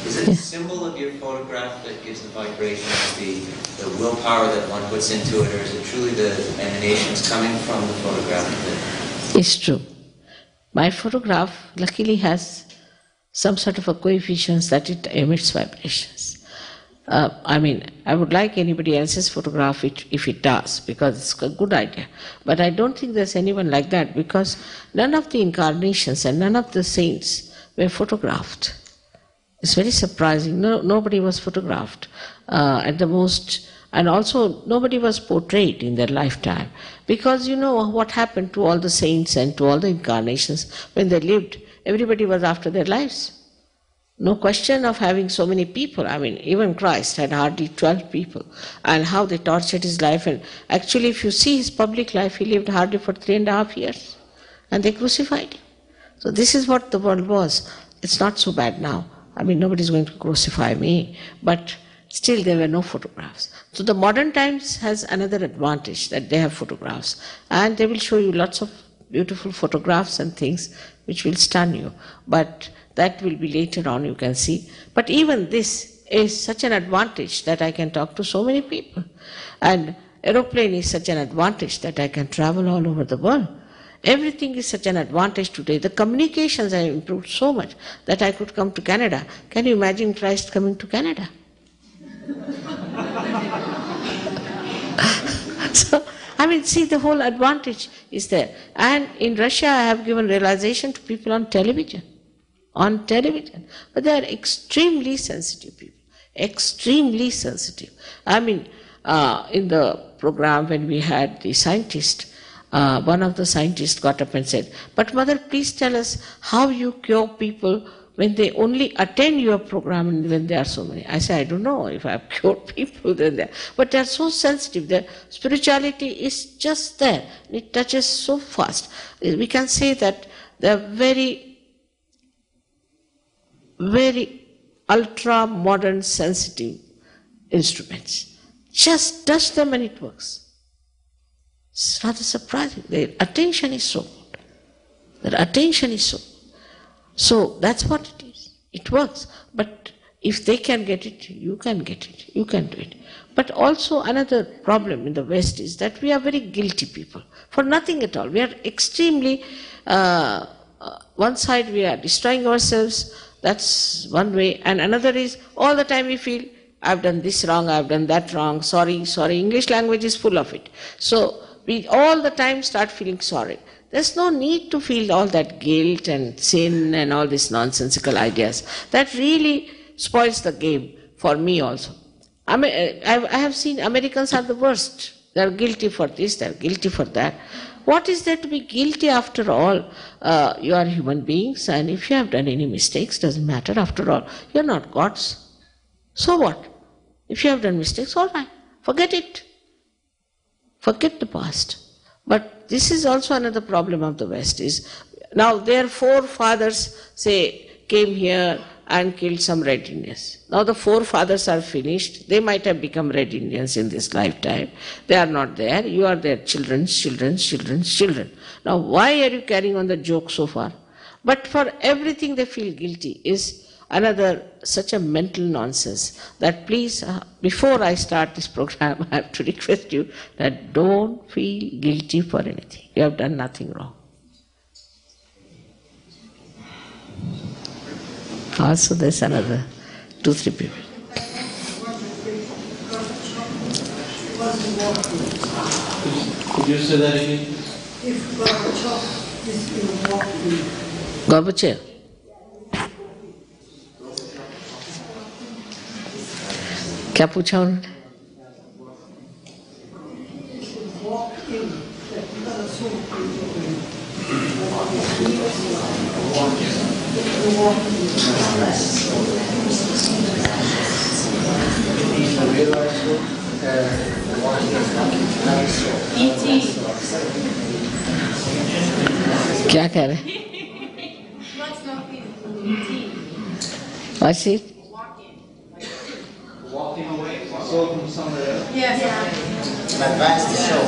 is it the symbol of your photograph that gives the vibrations, the willpower that one puts into it, or is it truly the emanations coming from the photograph that... It's true. My photograph luckily has some sort of a coefficient that it emits vibrations. I would like anybody else's photograph if it does, because it's a good idea. But I don't think there's anyone like that, because none of the incarnations and none of the saints were photographed. It's very surprising. Nobody was photographed at the most, and also nobody was portrayed in their lifetime. Because you know what happened to all the saints and to all the incarnations when they lived. Everybody was after their lives. No question of having so many people. Even Christ had hardly 12 people. And how they tortured his life. And actually, if you see his public life, he lived hardly for 3.5 years. And they crucified him. So this is what the world was. It's not so bad now. Nobody's going to crucify me. But still there were no photographs. So the modern times has another advantage, that they have photographs. And they will show you lots of beautiful photographs and things which will stun you. But that will be later on, you can see. But even this is such an advantage that I can talk to so many people. And aeroplane is such an advantage that I can travel all over the world. Everything is such an advantage today. The communications have improved so much that I could come to Canada. Can you imagine Christ coming to Canada? So, see, the whole advantage is there. And in Russia, I have given realization to people on television. On television. But they are extremely sensitive people. Extremely sensitive. In the program when we had the scientist, one of the scientists got up and said, "But mother, please tell us how you cure people when they only attend your program and when there are so many." I said, "I don't know if I've cured people then there, but they're so sensitive. Their spirituality is just there. It touches so fast. We can say that they're very, very ultra-modern sensitive instruments. Just touch them and it works. It's rather surprising. Their attention is so good. Their attention is so good. So that's what it is. It works. But if they can get it, you can get it. You can do it. But also another problem in the West is that we are very guilty people for nothing at all. We are extremely, one side we are destroying ourselves, that's one way, and another is all the time we feel, I've done this wrong, I've done that wrong, sorry, sorry. English language is full of it. So we all the time start feeling sorry. There's no need to feel all that guilt and sin and all these nonsensical ideas. That really spoils the game for me also. I have seen Americans are the worst. They're guilty for this, they're guilty for that. What is there to be guilty after all? You are human beings, and if you have done any mistakes, doesn't matter after all. You're not gods. So what? If you have done mistakes, all right, forget it. Forget the past. But this is also another problem of the West is, now their forefathers, say, came here and killed some Red Indians. Now the forefathers are finished. They might have become Red Indians in this lifetime. They are not there. You are their children's children's children's children. Now why are you carrying on the joke so far? But for everything they feel guilty is another such a mental nonsense that please, before I start this program, I have to request you that don't feel guilty for anything. You have done nothing wrong. Also there's another 2-3 people. Could you say that again? If Gorbachev is walking. Gorbachev. क्या पूछा उन्होंने? क्या कह रहे हैं? What's it? Walking away, go from somewhere else. Yes. Advance the show.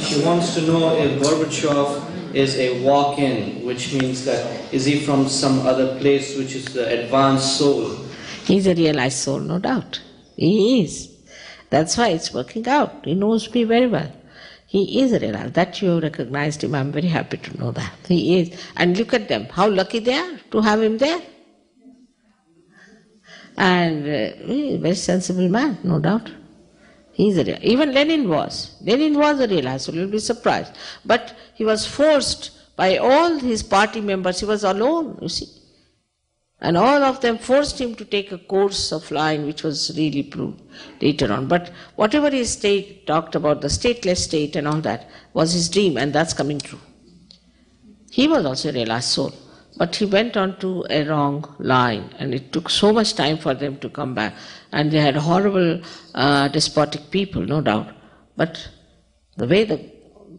She wants to know if Gorbachev is a walk-in, which means that is he from some other place which is the advanced soul? He's a realized soul, no doubt. He is. That's why it's working out. He knows me very well. He is a realized. That you recognized him. I'm very happy to know that. He is. And look at them. How lucky they are to have him there. And he's a very sensible man, no doubt. Even Lenin was. Lenin was a realized soul. You'll be surprised. But he was forced by all his party members. He was alone, you see. And all of them forced him to take a course of flying, which was really proved later on. But whatever his state talked about, the stateless state and all that, was his dream, and that's coming true. He was also a realized soul. But he went on to a wrong line, and it took so much time for them to come back. And they had horrible, despotic people, no doubt. But the way the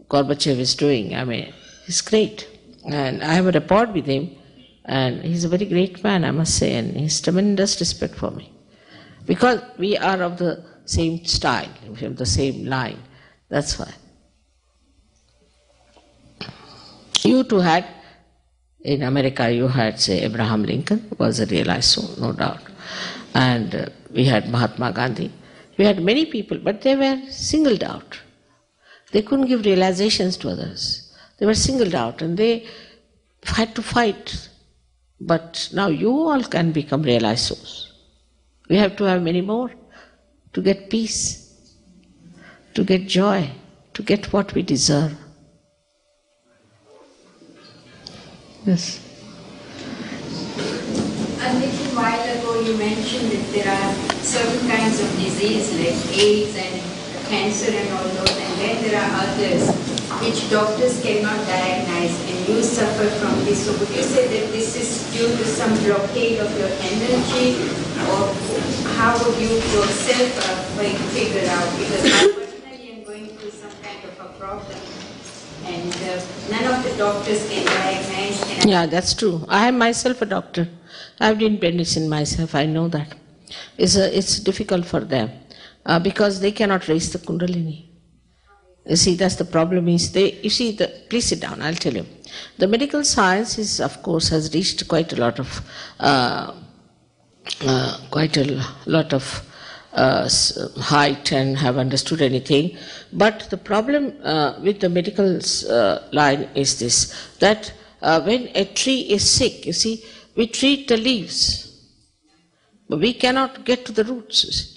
Gorbachev is doing, I mean, he's great. And I have a rapport with him, and he's a very great man, I must say, and he has tremendous respect for me. Because we are of the same style, we have the same line. That's why. You too had, in America, you had, say, Abraham Lincoln, who was a realized soul, no doubt. And we had Mahatma Gandhi. We had many people, but they were singled out. They couldn't give realizations to others. They were singled out, and they had to fight. But now you all can become realized souls. We have to have many more to get peace, to get joy, to get what we deserve. Yes. A little while ago you mentioned that there are certain kinds of disease like AIDS and cancer and all those, and then there are others which doctors cannot diagnose, and you suffer from this. So would you say that this is due to some blockade of your energy, or how would you yourself figure out? Because I personally am going through some kind of a problem, and none of the doctors can diagnose. Yeah, that's true. I am myself a doctor. I've been medicine myself. I know that. It's difficult for them because they cannot raise the Kundalini. You see, that's the problem. Please sit down, I'll tell you. The medical science is, of course, has reached quite a lot of height and have understood anything. But the problem with the medical line is this, that when a tree is sick, you see, we treat the leaves, but we cannot get to the roots, you see.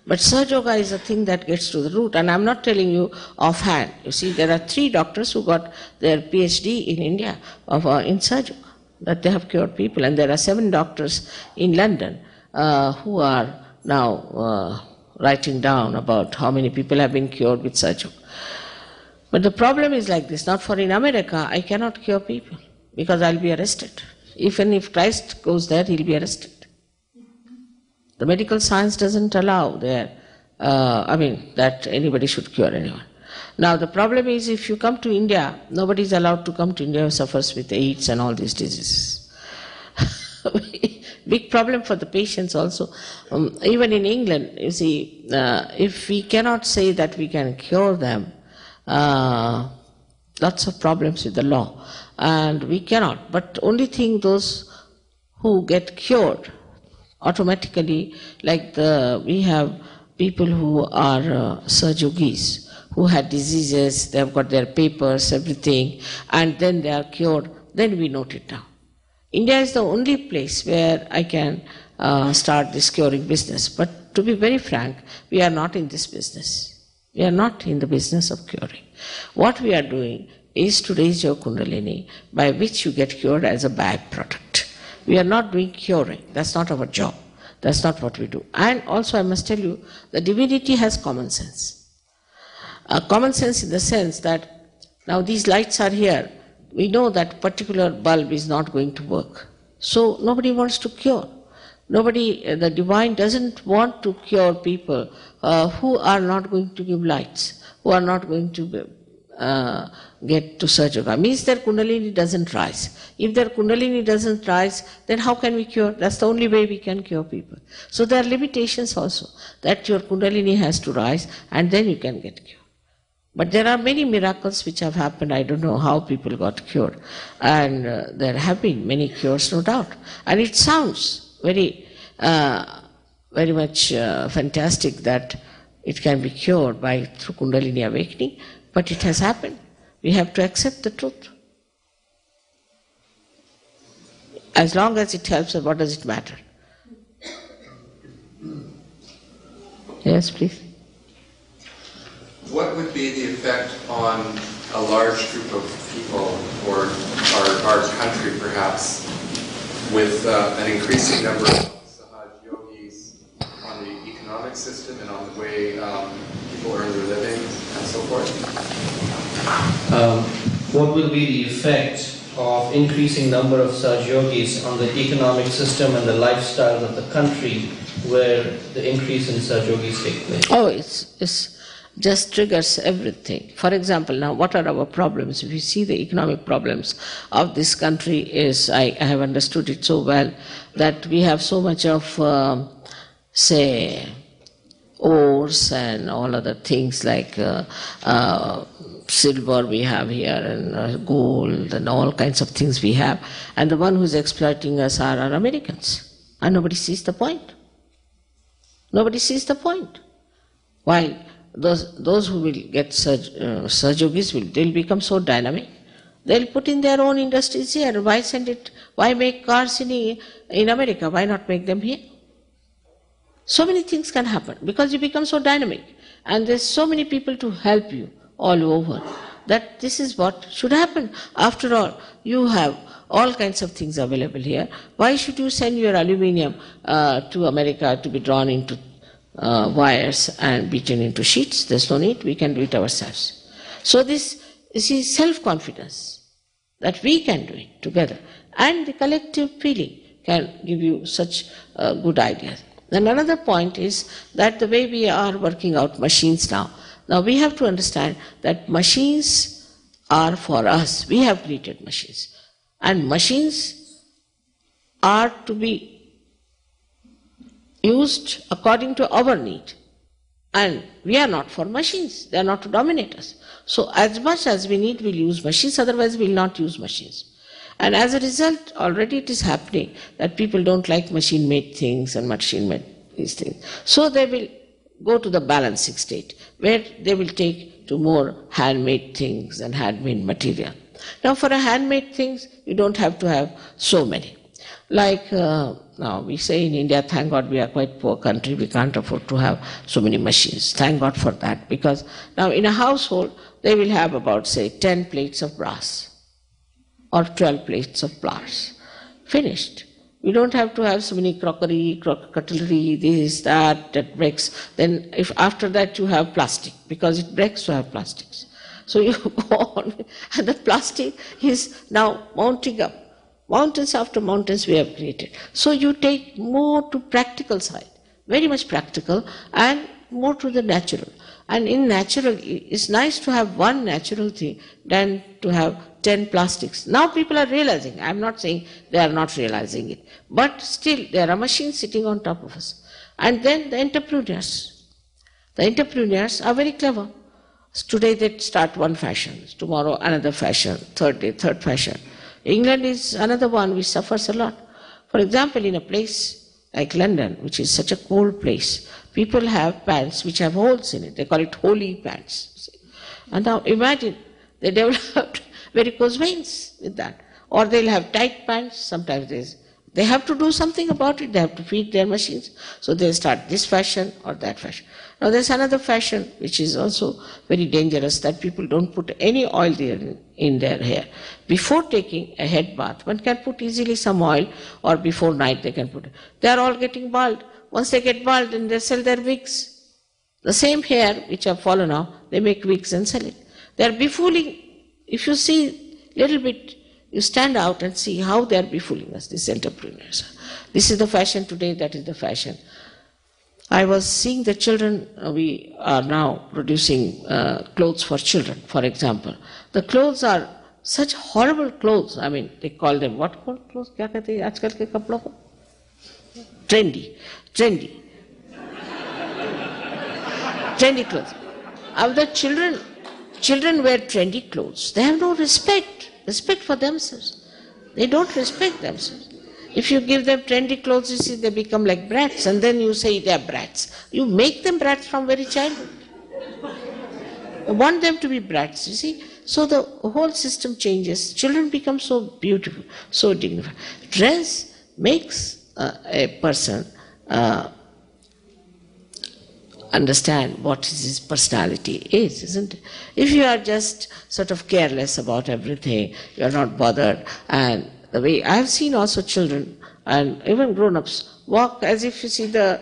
But Sahaja Yoga is a thing that gets to the root, and I'm not telling you offhand. You see, there are 3 doctors who got their PhD in India in Sahaja Yoga, that they have cured people, and there are 7 doctors in London who are now writing down about how many people have been cured with Sahaja Yoga. But the problem is like this, not for in America, I cannot cure people because I'll be arrested. Even if Christ goes there, he'll be arrested. The medical science doesn't allow that anybody should cure anyone. Now the problem is, if you come to India, nobody is allowed to come to India who suffers with AIDS and all these diseases. Big problem for the patients also. Even in England, you see, if we cannot say that we can cure them, lots of problems with the law, and we cannot. But only thing, those who get cured automatically, like we have people who are Sahaja Yogis, who had diseases, they have got their papers, everything, and then they are cured, then we note it down. India is the only place where I can start this curing business. But to be very frank, we are not in this business. We are not in the business of curing. What we are doing is to raise your Kundalini, by which you get cured as a byproduct. We are not doing curing. That's not our job. That's not what we do. And also I must tell you, the divinity has common sense. Common sense in the sense that now these lights are here. We know that particular bulb is not going to work. So nobody wants to cure. The divine doesn't want to cure people who are not going to give lights, who are not going to get to Sahaja Yoga. Means their Kundalini doesn't rise. If their Kundalini doesn't rise, then how can we cure? That's the only way we can cure people. So there are limitations also, that your Kundalini has to rise and then you can get cured. But there are many miracles which have happened. I don't know how people got cured. And there have been many cures, no doubt. And it sounds very much fantastic that it can be cured through Kundalini awakening, but it has happened. We have to accept the truth. As long as it helps us, what does it matter? Yes, please. What would be the effect on a large group of people, or our country perhaps, with an increasing number of Sahaja Yogis on the economic system and on the way people earn their living and so forth? What will be the effect of increasing number of Sahaja Yogis on the economic system and the lifestyle of the country where the increase in Sahaja Yogis take place? Oh, it's just triggers everything. For example, now what are our problems? If you see the economic problems of this country is, I have understood it so well, that we have so much of, say, ores and all other things like silver we have here, and gold and all kinds of things we have. And the one who's exploiting us are our Americans. And nobody sees the point. Nobody sees the point. While those who will get Sahaja Yogis, they'll become so dynamic. They'll put in their own industries here. Why make cars in America? Why not make them here? So many things can happen because you become so dynamic. And there's so many people to help you all over, that this is what should happen. After all, you have all kinds of things available here. Why should you send your aluminium to America to be drawn into wires and beaten into sheets. There's no need, we can do it ourselves. So this is self-confidence, that we can do it together. And the collective feeling can give you such good ideas. Then another point is that the way we are working out machines now, we have to understand that machines are for us. We have created machines. And machines are to be used according to our need. And we are not for machines. They are not to dominate us. So as much as we need, we'll use machines, otherwise we'll not use machines. And as a result, already it is happening that people don't like machine-made things and machine-made these things. So they will go to the balancing state, where they will take to more handmade things and handmade material. Now for a handmade things, you don't have to have so many. Like now we say in India, thank God we are quite poor country, we can't afford to have so many machines. Thank God for that, because now in a household, they will have about, say, 10 plates of brass or 12 plates of glass. Finished. You don't have to have so many crockery, cutlery, this, that breaks. Then if after that you have plastic, because it breaks to have plastics. So you go on, and the plastic is now mounting up. Mountains after mountains we have created. So you take more to practical side, very much practical, and more to the natural. And in natural, it's nice to have one natural thing than to have 10 plastics. Now people are realizing, I'm not saying they are not realizing it, but still there are machines sitting on top of us. And then the entrepreneurs. The entrepreneurs are very clever. Today they start one fashion, tomorrow another fashion, third day, third fashion. England is another one which suffers a lot. For example, in a place like London, which is such a cold place, people have pants which have holes in it. They call it holy pants. And now imagine, they developed varicose veins with that. Or they'll have tight pants, sometimes they have to do something about it, they have to feed their machines. So they'll start this fashion or that fashion. Now there's another fashion which is also very dangerous, that people don't put any oil in their hair. Before taking a head bath, one can put easily some oil, or before night they can put it. They are all getting bald. Once they get bald, then they sell their wigs. The same hair which have fallen off, they make wigs and sell it. They are befooling. If you see little bit, you stand out and see how they are befooling us, these entrepreneurs. This is the fashion today, that is the fashion. I was seeing the children, we are now producing clothes for children, for example. The clothes are such horrible clothes. I mean, they call them, what clothes? Kya kehte hain aajkal ke kapdon ko? Trendy. Trendy clothes. Of the children wear trendy clothes. They have no respect for themselves. They don't respect themselves. If you give them trendy clothes, you see, they become like brats, and then you say they are brats. You make them brats from very childhood. You want them to be brats, you see. So the whole system changes. Children become so beautiful, so dignified. Dress makes a person understand what his personality is, isn't it? If you are just sort of careless about everything, you are not bothered, and the way I have seen also children and even grown-ups walk as if you see it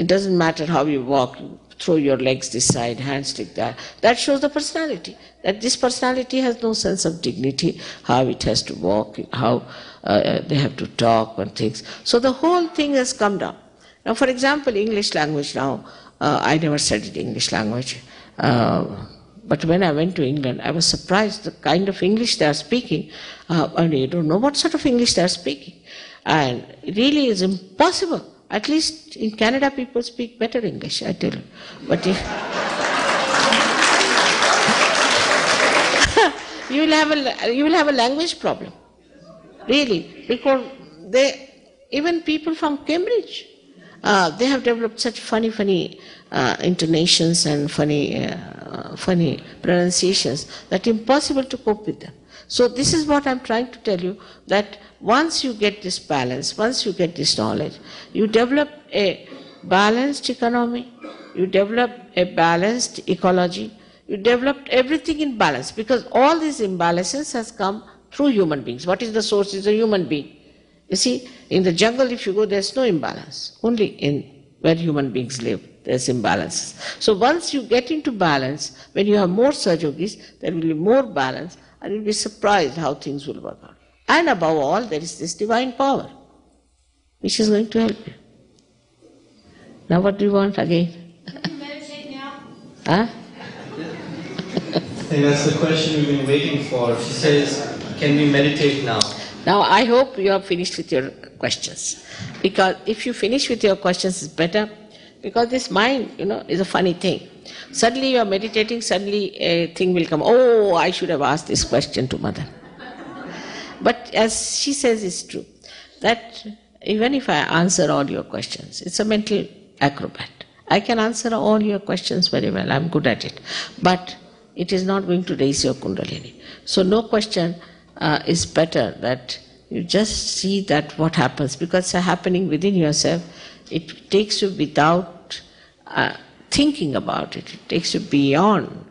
doesn't matter how you walk, you throw your legs this side, hands like that. That shows the personality, that this personality has no sense of dignity, how it has to walk, how they have to talk and things. So the whole thing has come down. Now, for example, English language now, I never studied English language. But when I went to England, I was surprised the kind of English they are speaking. And you don't know what sort of English they are speaking. And it really is impossible. At least in Canada, people speak better English, I tell you. But if you will have a language problem, really, because even people from Cambridge, they have developed such funny intonations and funny pronunciations that impossible to cope with them. So this is what I'm trying to tell you, that once you get this balance, once you get this knowledge, you develop a balanced economy, you develop a balanced ecology, you develop everything in balance, because all these imbalances has come through human beings. What is the source? Is a human being. You see, in the jungle if you go, there's no imbalance. Only where human beings live. There's imbalances. So once you get into balance, when you have more Sahaja-yogis, there will be more balance, and you'll be surprised how things will work out. And above all, there is this divine power, which is going to help you. Now what do you want again? Can we meditate now? Huh? I think that's the question we've been waiting for. She says, can we meditate now? Now I hope you have finished with your questions. Because if you finish with your questions, it's better. Because this mind, is a funny thing. Suddenly you are meditating, suddenly a thing will come, oh, I should have asked this question to Mother. But as she says, it's true, that even if I answer all your questions, it's a mental acrobat. I can answer all your questions very well, I'm good at it. But it is not going to raise your Kundalini. So no question is better, that you just see that what happens, because it's happening within yourself. It takes you without thinking about it. It takes you beyond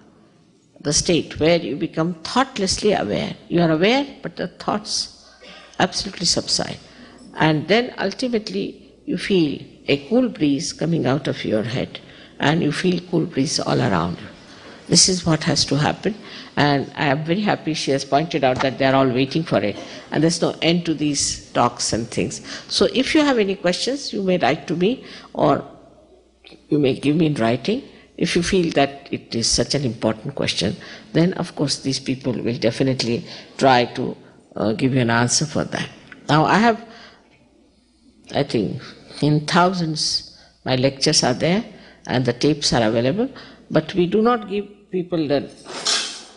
the state where you become thoughtlessly aware. You are aware, but the thoughts absolutely subside. And then ultimately you feel a cool breeze coming out of your head, and you feel cool breeze all around you. This is what has to happen, and I am very happy she has pointed out that they are all waiting for it, and there's no end to these talks and things. So if you have any questions, you may write to me, or you may give me in writing. If you feel that it is such an important question, then of course these people will definitely try to give you an answer for that. Now I think in thousands my lectures are there and the tapes are available, but we do not give people the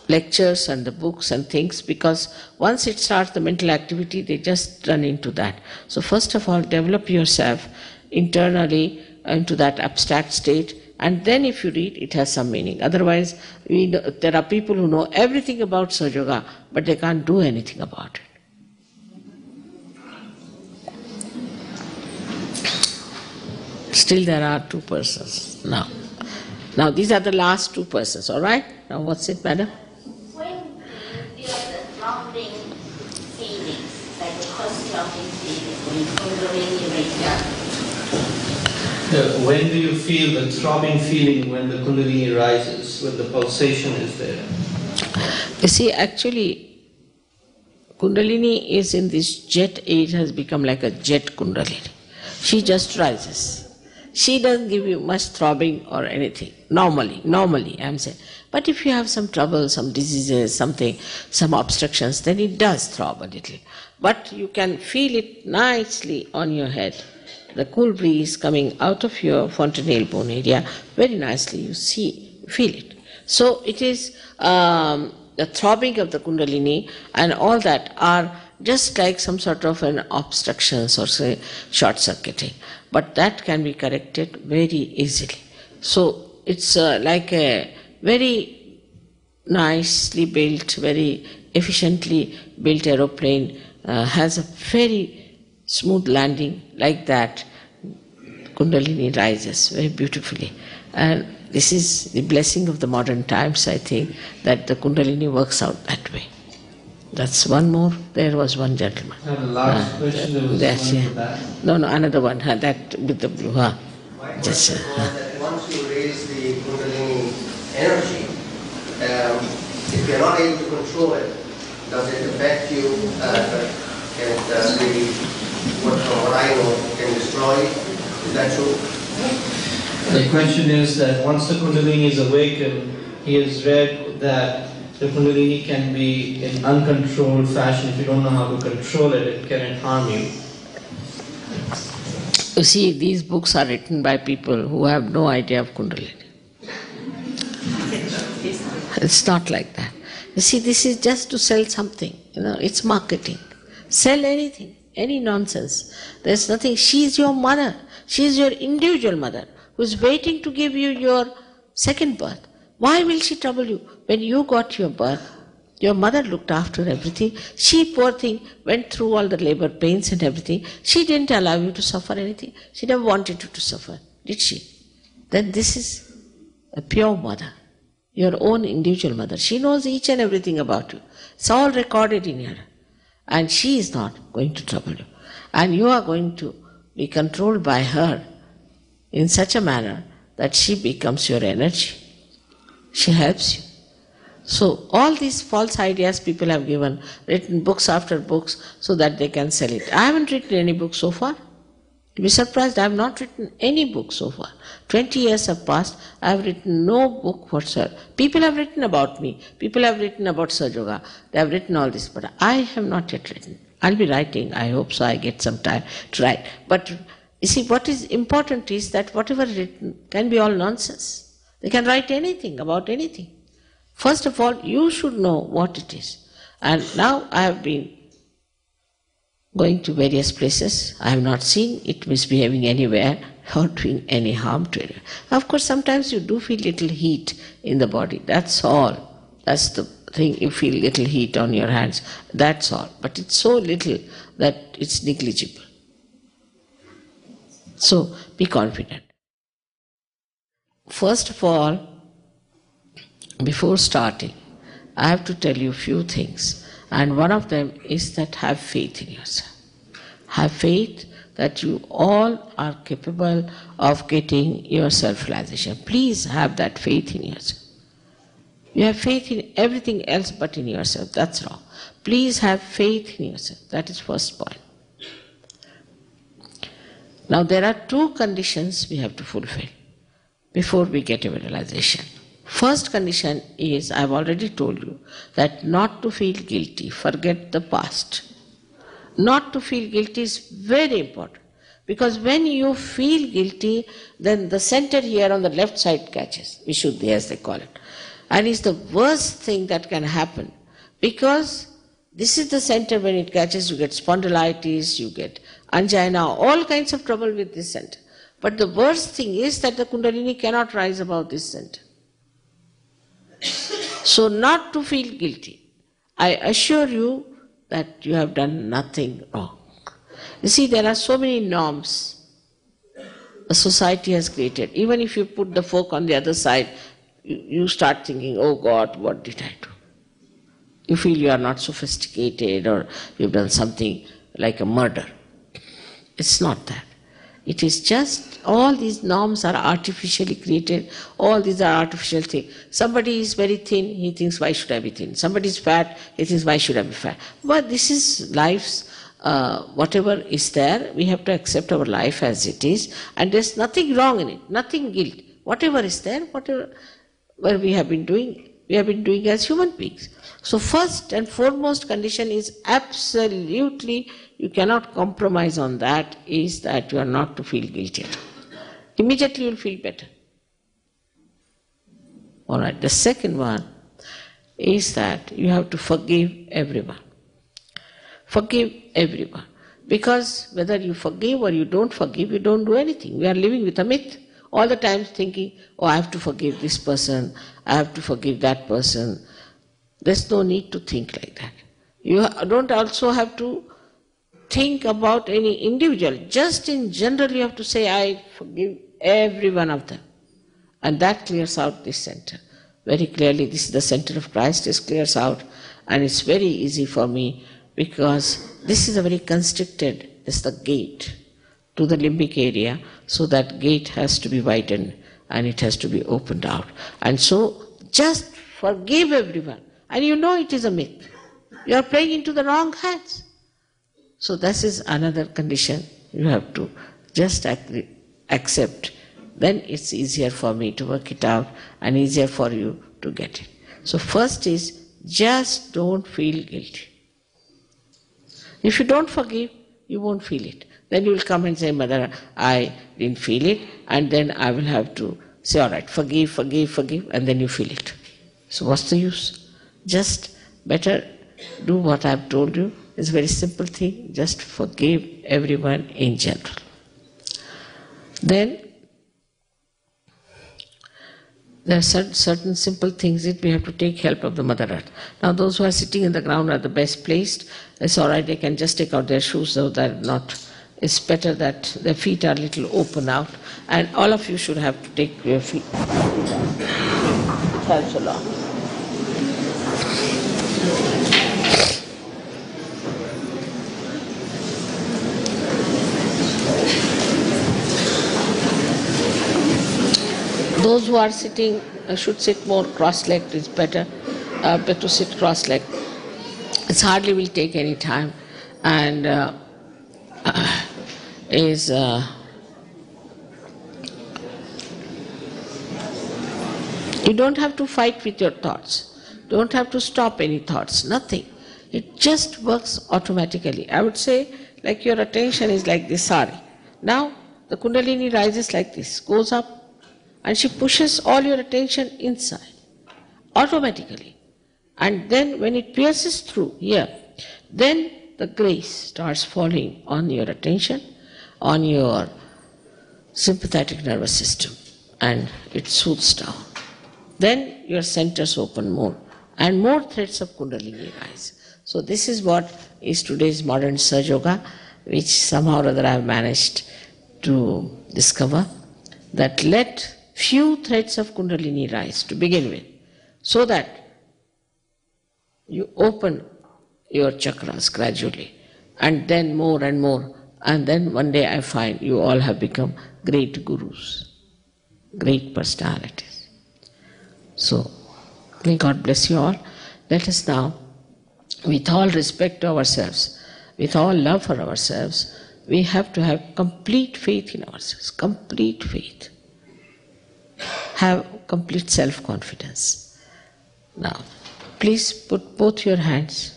lectures and the books and things, because once it starts the mental activity, they just run into that. So first of all, develop yourself internally into that abstract state, and then if you read, it has some meaning. Otherwise, there are people who know everything about Sahaja Yoga, but they can't do anything about it. Still there are 2 persons now. Now these are the last 2 persons, all right? Now what's it, madam? When you feel the throbbing feelings, like the first throbbing feelings, when Kundalini wakes up? When do you feel the throbbing feeling when the Kundalini rises, when the pulsation is there? You see, actually, Kundalini is in this jet age, has become like a jet Kundalini. She just rises. She doesn't give you much throbbing or anything, normally I'm saying. But if you have some trouble, some diseases, something, some obstructions, then it does throb a little. But you can feel it nicely on your head. The cool breeze coming out of your fontanelle bone area, very nicely you feel it. So it is the throbbing of the Kundalini and all that are just like some sort of an obstructions or say short-circuiting. But that can be corrected very easily. So it's like a very nicely built, very efficiently built aeroplane, has a very smooth landing. Like that, Kundalini rises very beautifully. And this is the blessing of the modern times, I think, that the Kundalini works out that way. That's one more. There was one gentleman. And the last question, there was one for that. No, another one. That with the blue. My question was that once you raise the Kundalini energy, if you're not able to control it, does it affect you? And maybe, from what I know, can destroy? Is that true? The question is that once the Kundalini is awakened, he has read that the Kundalini can be in uncontrolled fashion. If you don't know how to control it, it can harm you. You see, these books are written by people who have no idea of Kundalini. It's not like that. You see, this is just to sell something. It's marketing. Sell anything, any nonsense. There's nothing. She's your mother. She's your individual mother who's waiting to give you your second birth. Why will she trouble you? When you got your birth, your mother looked after everything. She, poor thing, went through all the labor pains and everything. She didn't allow you to suffer anything. She never wanted you to suffer, did she? Then this is a pure mother, your own individual mother. She knows each and everything about you. It's all recorded in her. And she is not going to trouble you. And you are going to be controlled by her in such a manner that she becomes your energy. She helps you. So all these false ideas people have given, written books after books so that they can sell it. I haven't written any book so far. You'll be surprised, I have not written any book so far. 20 years have passed, I have written no book whatsoever. People have written about me, people have written about Sahaja Yoga, they have written all this, but I have not yet written. I'll be writing, I hope so, I get some time to write. But you see, what is important is that whatever is written can be all nonsense. They can write anything about anything. First of all, you should know what it is. And now I have been going to various places. I have not seen it misbehaving anywhere or doing any harm to it. Of course, sometimes you do feel little heat in the body. That's all. That's the thing. You feel little heat on your hands. That's all. But it's so little that it's negligible. So be confident. First of all, before starting, I have to tell you a few things. And one of them is that have faith in yourself. Have faith that you all are capable of getting your self-realization. Please have that faith in yourself. You have faith in everything else but in yourself. That's wrong. Please have faith in yourself. That is first point. Now there are two conditions we have to fulfill before we get a realization. First condition is, I have already told you, that not to feel guilty, forget the past. Not to feel guilty is very important, because when you feel guilty, then the center here on the left side catches, Vishuddhi as they call it. And it's the worst thing that can happen, because this is the center when it catches, you get spondylitis, you get angina, all kinds of trouble with this center. But the worst thing is that the Kundalini cannot rise above this center. So not to feel guilty. I assure you that you have done nothing wrong. You see, there are so many norms a society has created. Even if you put the fork on the other side, you start thinking, oh God, what did I do? You feel you are not sophisticated or you've done something like a murder. It's not that. It is just all these norms are artificially created. All these are artificial things. Somebody is very thin, he thinks, why should I be thin? Somebody is fat, he thinks, why should I be fat? But this is life's, whatever is there, we have to accept our life as it is, and there's nothing wrong in it, nothing guilt. Whatever is there, whatever we have been doing as human beings. So first and foremost condition is absolutely, you cannot compromise on that, is that you are not to feel guilty. Immediately you will feel better. All right, the second one is that you have to forgive everyone. Forgive everyone. Because whether you forgive or you don't forgive, you don't do anything. We are living with a myth. All the time thinking, oh, I have to forgive this person, I have to forgive that person. There's no need to think like that. You don't also have to think about any individual. Just in general you have to say, I forgive every one of them. And that clears out this center. Very clearly, this is the center of Christ, this clears out. And it's very easy for me because this is a very constricted, it's the gate to the limbic area. So that gate has to be widened and it has to be opened out. And so just forgive everyone. And you know it is a myth. You are playing into the wrong hands. So this is another condition you have to just accept. Then it's easier for me to work it out and easier for you to get it. So first is just don't feel guilty. If you don't forgive, you won't feel it. Then you will come and say, Mother, I didn't feel it, and then I will have to say, all right, forgive, forgive, forgive, and then you feel it. So what's the use? Just better do what I have told you. It's a very simple thing. Just forgive everyone in general. Then there are certain simple things that we have to take help of the Mother Earth. Now those who are sitting in the ground are the best placed. It's all right, they can just take out their shoes so they're not. It's better that their feet are a little open out. And all of you should have to take your feet out. It helps a lot. Those who are sitting should sit more cross-legged. It's better to sit cross-legged. It hardly will take any time, and you don't have to fight with your thoughts. Don't have to stop any thoughts. Nothing. It just works automatically. I would say, like your attention is like this sari. Now the Kundalini rises like this, goes up, and she pushes all your attention inside, automatically. And then when it pierces through here, then the grace starts falling on your attention, on your sympathetic nervous system, and it soothes down. Then your centers open more, and more threads of Kundalini rise. So this is what is today's modern Sahaja Yoga, which somehow or other I have managed to discover, that let few threads of Kundalini rise to begin with, so that you open your chakras gradually, and then more and more, and then one day I find you all have become great gurus, great personalities. So, may God bless you all. Let us now, with all respect to ourselves, with all love for ourselves, we have to have complete faith in ourselves, complete faith. Have complete self-confidence. Now, please put both your hands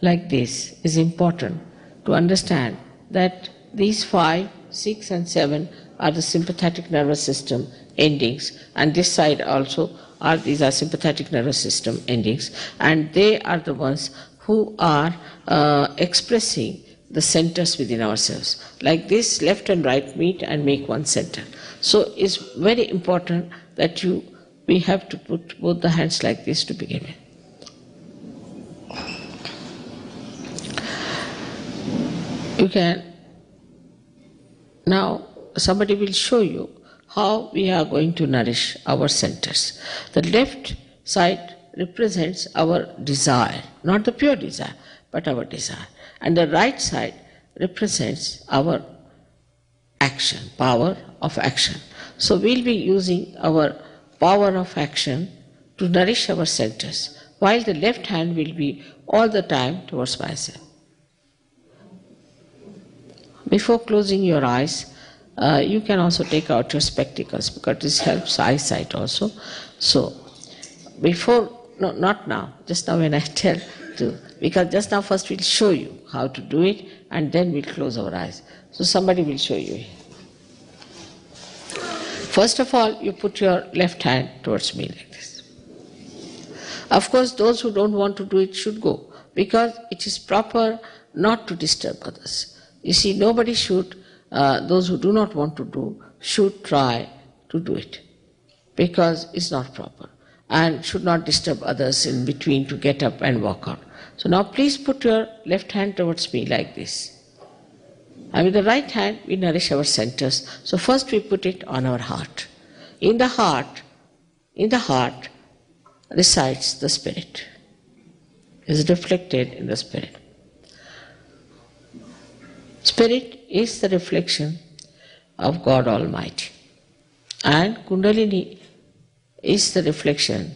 like this. Is important to understand that these 5, 6 and 7 are the sympathetic nervous system endings, and this side also these are sympathetic nervous system endings, and they are the ones who are expressing the centers within ourselves. Like this, left and right meet and make one center. So it's very important that we have to put both the hands like this to begin with. You can, now somebody will show you how we are going to nourish our centers. The left side represents our desire, not the pure desire, but our desire. And the right side represents our action, power of action. So we'll be using our power of action to nourish our centers, while the left hand will be all the time towards myself. Before closing your eyes, you can also take out your spectacles, because this helps eyesight also. So, no, not now, just now when I tell to, because just now first we'll show you how to do it, and then we'll close our eyes. So somebody will show you. First of all, you put your left hand towards me like this. Of course, those who don't want to do it should go, because it is proper not to disturb others. You see, nobody should, those who do not want to do, should try to do it, because it's not proper, and should not disturb others in between to get up and walk out. So now please put your left hand towards me like this. And with the right hand, we nourish our centers. So first we put it on our heart. In the heart resides the spirit, is reflected in the spirit. Spirit is the reflection of God Almighty, and Kundalini is the reflection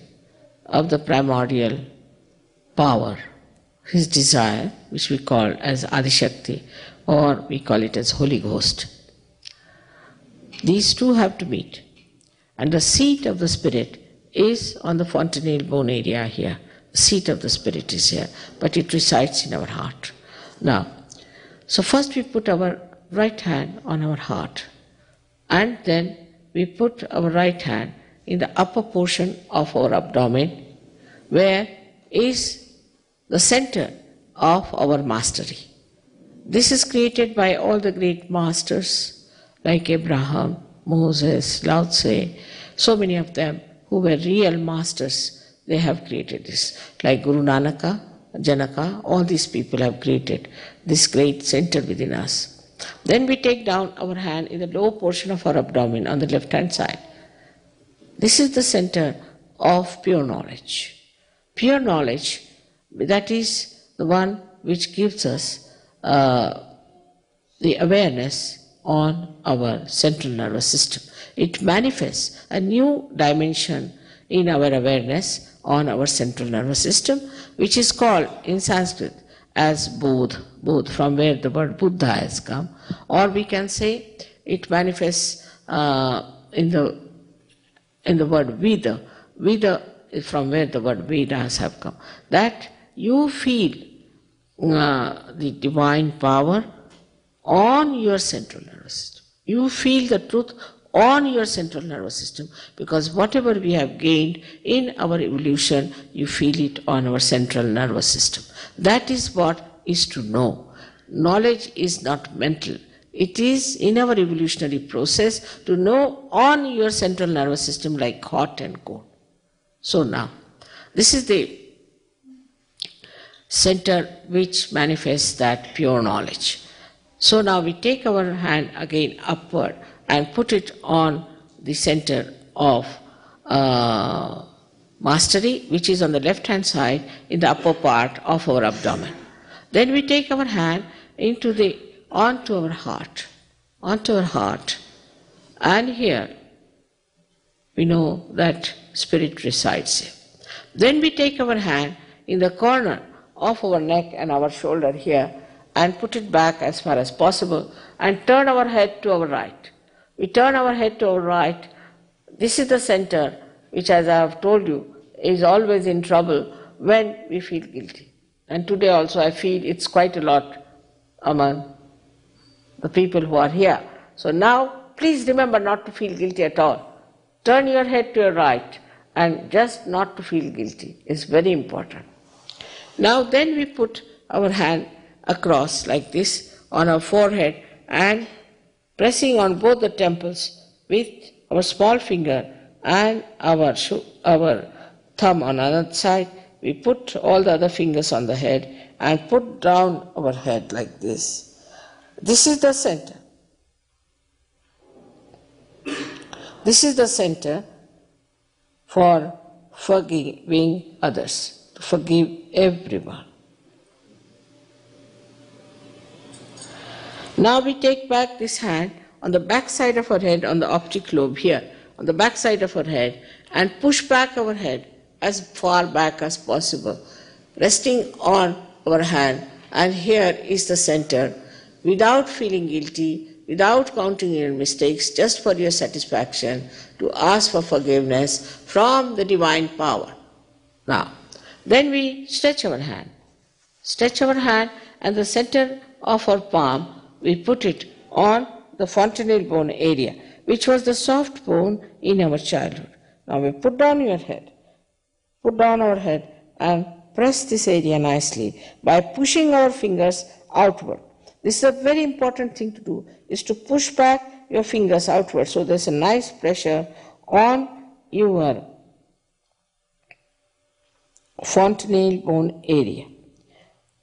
of the primordial power, his desire, which we call as Adishakti, or we call it as Holy Ghost. These two have to meet, and the seat of the spirit is on the fontanelle bone area here. The seat of the spirit is here, but it resides in our heart. Now, so first we put our right hand on our heart, and then we put our right hand in the upper portion of our abdomen, where is the center of our mastery. This is created by all the great masters like Abraham, Moses, Lao Tse, so many of them who were real masters. They have created this, like Guru Nanaka, Janaka, all these people have created this great center within us. Then we take down our hand in the lower portion of our abdomen on the left hand side. This is the center of pure knowledge. Pure knowledge, that is the one which gives us the awareness on our central nervous system. It manifests a new dimension in our awareness on our central nervous system, which is called in Sanskrit as bodh, from where the word Buddha has come, or we can say it manifests in the word Veda. Veda is from where the word Vedas have come. That you feel the divine power on your central nervous system. You feel the truth on your central nervous system, because whatever we have gained in our evolution, you feel it on our central nervous system. That is what is to know. Knowledge is not mental. It is in our evolutionary process to know on your central nervous system like hot and cold. So now, this is the center which manifests that pure knowledge. So now we take our hand again upward and put it on the center of mastery, which is on the left hand side in the upper part of our abdomen. Then we take our hand onto our heart, and here we know that spirit resides here. Then we take our hand in the corner of our neck and our shoulder here and put it back as far as possible and turn our head to our right. We turn our head to our right. This is the center which, as I have told you, is always in trouble when we feel guilty. And today also I feel it's quite a lot among the people who are here. So now, please remember not to feel guilty at all. Turn your head to your right and just not to feel guilty is very important. Now then we put our hand across like this on our forehead and pressing on both the temples with our small finger and our thumb on the other side, we put all the other fingers on the head and put down our head like this. This is the center. This is the center for forgiving others, to forgive everyone. Now we take back this hand on the back side of our head, on the optic lobe here, on the back side of our head, and push back our head as far back as possible, resting on our hand, and here is the center, without feeling guilty, without counting your mistakes, just for your satisfaction, to ask for forgiveness from the divine power. Now, then we stretch our hand. Stretch our hand, and the center of our palm, we put it on the fontanelle bone area, which was the soft bone in our childhood. Now we put down your head. Put down our head and press this area nicely by pushing our fingers outward. This is a very important thing to do, is to push back your fingers outward so there's a nice pressure on your fontanelle bone area.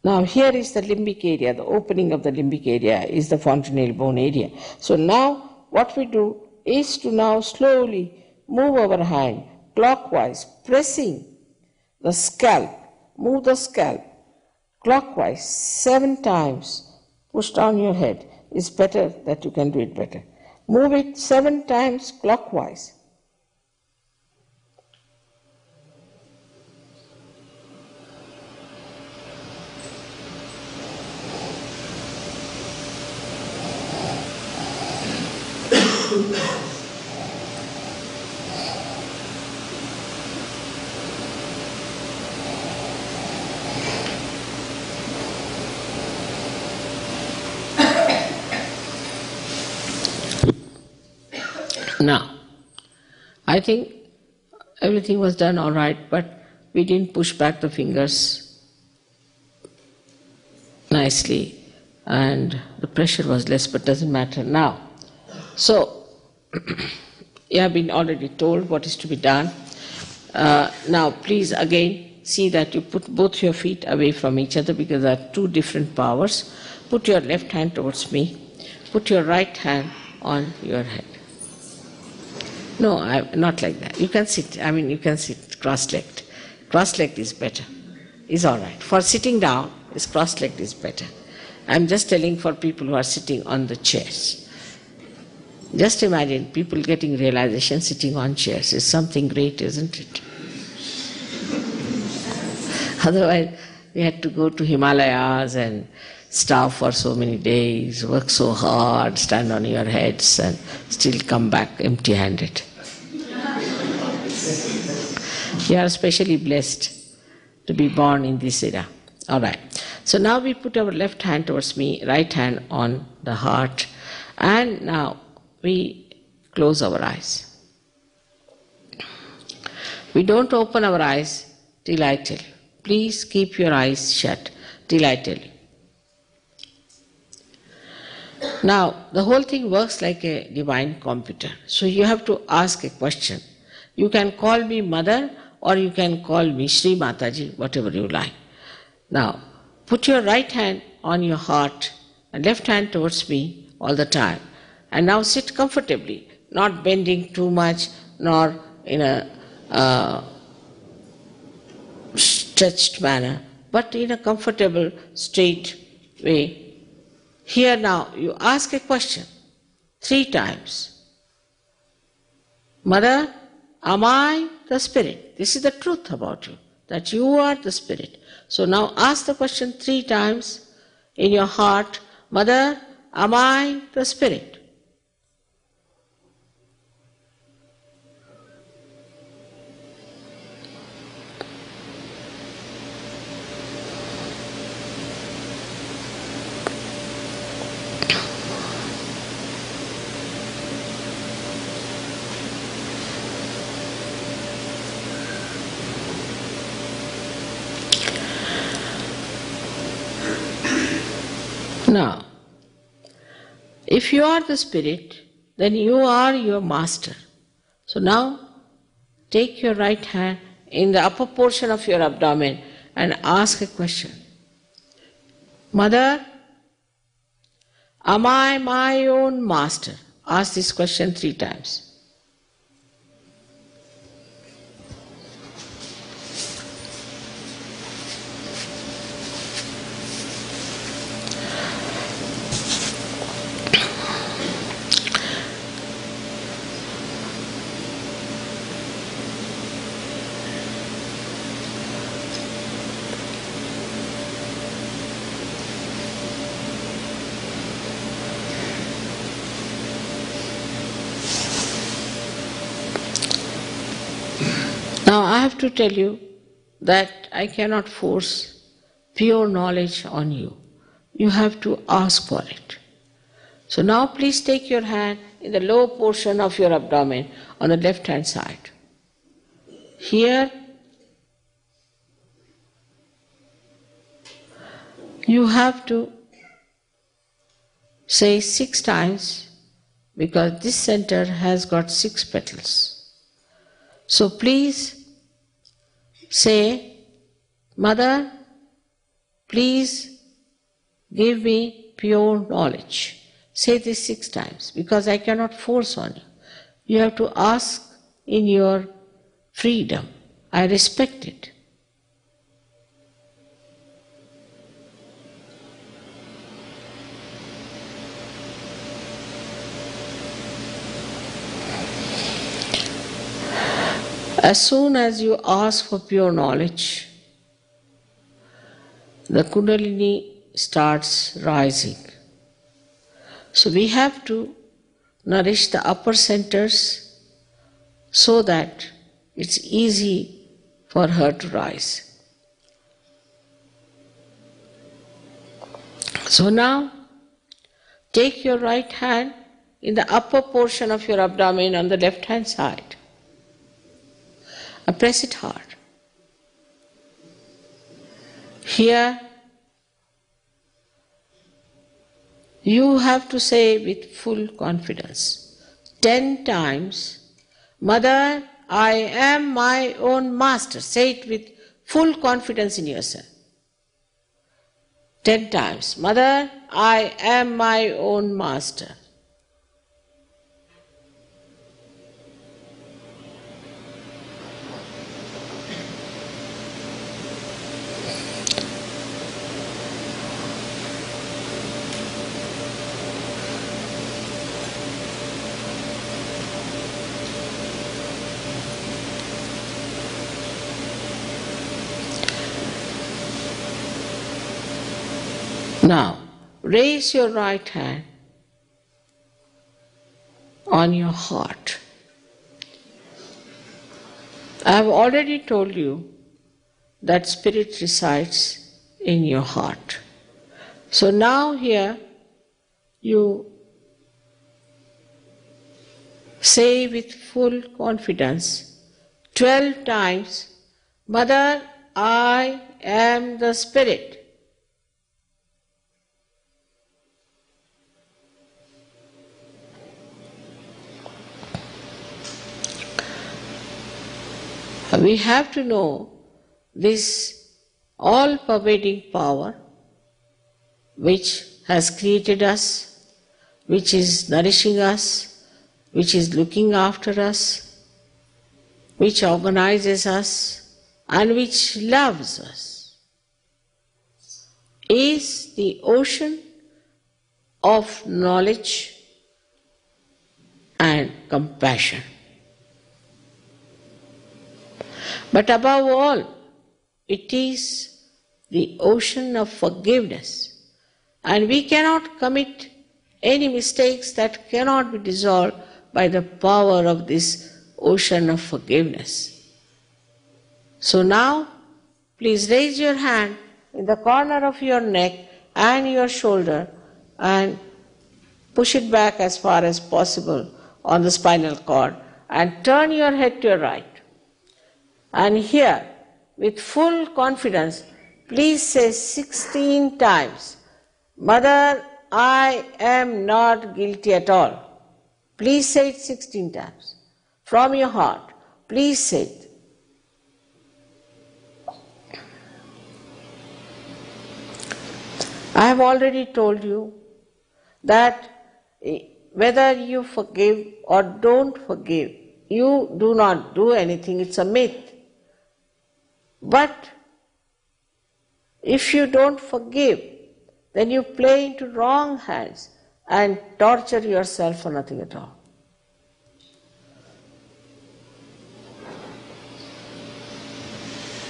Now here is the limbic area, the opening of the limbic area is the fontanelle bone area. So now what we do is to now slowly move our hand clockwise, pressing the scalp, move the scalp clockwise 7 times. Push down your head. It's better that you can do it better. Move it 7 times clockwise. Now, I think everything was done all right, but we didn't push back the fingers nicely and the pressure was less, but doesn't matter now. So, you have been already told what is to be done. Now, please again see that you put both your feet away from each other because there are 2 different powers. Put your left hand towards me. Put your right hand on your head. No, not like that. You can sit. You can sit cross-legged. Cross-legged is better. Is all right. For sitting down, cross-legged is better. I'm just telling for people who are sitting on the chairs. Just imagine people getting realization sitting on chairs. It's something great, isn't it? Otherwise, we had to go to Himalayas and starve for so many days, work so hard, stand on your heads, and still come back empty-handed. You are especially blessed to be born in this era. All right. So now we put our left hand towards me, right hand on the heart, and now we close our eyes. We don't open our eyes till I tell you. Please keep your eyes shut till I tell you. Now, the whole thing works like a divine computer. So you have to ask a question. You can call me Mother or you can call me Shri Mataji, whatever you like. Now, put your right hand on your heart and left hand towards me all the time. And now sit comfortably, not bending too much, nor in a stretched manner, but in a comfortable, straight way. Here now, you ask a question 3 times. Mother, am I the spirit? This is the truth about you, that you are the spirit. So now ask the question 3 times in your heart. Mother, am I the spirit? Now, if you are the spirit, then you are your master. So now, take your right hand in the upper portion of your abdomen and ask a question. Mother, am I my own master? Ask this question 3 times. Now I have to tell you that I cannot force pure knowledge on you. You have to ask for it. So now please take your hand in the lower portion of your abdomen on the left hand side. Here you have to say 6 times because this center has got 6 petals. So please say, Mother, please give me pure knowledge. Say this 6 times because I cannot force on you. You have to ask in your freedom. I respect it. As soon as you ask for pure knowledge, the Kundalini starts rising. So we have to nourish the upper centers so that it's easy for her to rise. So now, take your right hand in the upper portion of your abdomen on the left hand side. Press it hard. Here, you have to say with full confidence 10 times, Mother, I am my own master. Say it with full confidence in yourself. 10 times, Mother, I am my own master. Now, raise your right hand on your heart. I have already told you that spirit resides in your heart. So now here you say with full confidence 12 times, Mother, I am the Spirit. We have to know this all-pervading power which has created us, which is nourishing us, which is looking after us, which organizes us, and which loves us, is the ocean of knowledge and compassion. But above all, it is the ocean of forgiveness, and we cannot commit any mistakes that cannot be dissolved by the power of this ocean of forgiveness. So now, please raise your hand in the corner of your neck and your shoulder and push it back as far as possible on the spinal cord and turn your head to your right. And here, with full confidence, please say 16 times, Mother, I am not guilty at all. Please say it 16 times. From your heart, please say it. I have already told you that whether you forgive or don't forgive, you do not do anything, it's a myth. But if you don't forgive, then you play into wrong hands and torture yourself for nothing at all.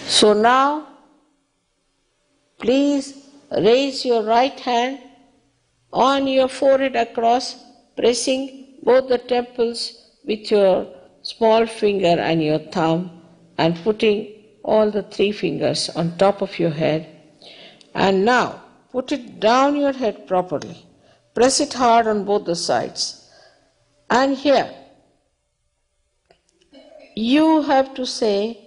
So now, please raise your right hand on your forehead across, pressing both the temples with your small finger and your thumb and putting all the 3 fingers on top of your head. And now, put it down your head properly. Press it hard on both the sides. And here, you have to say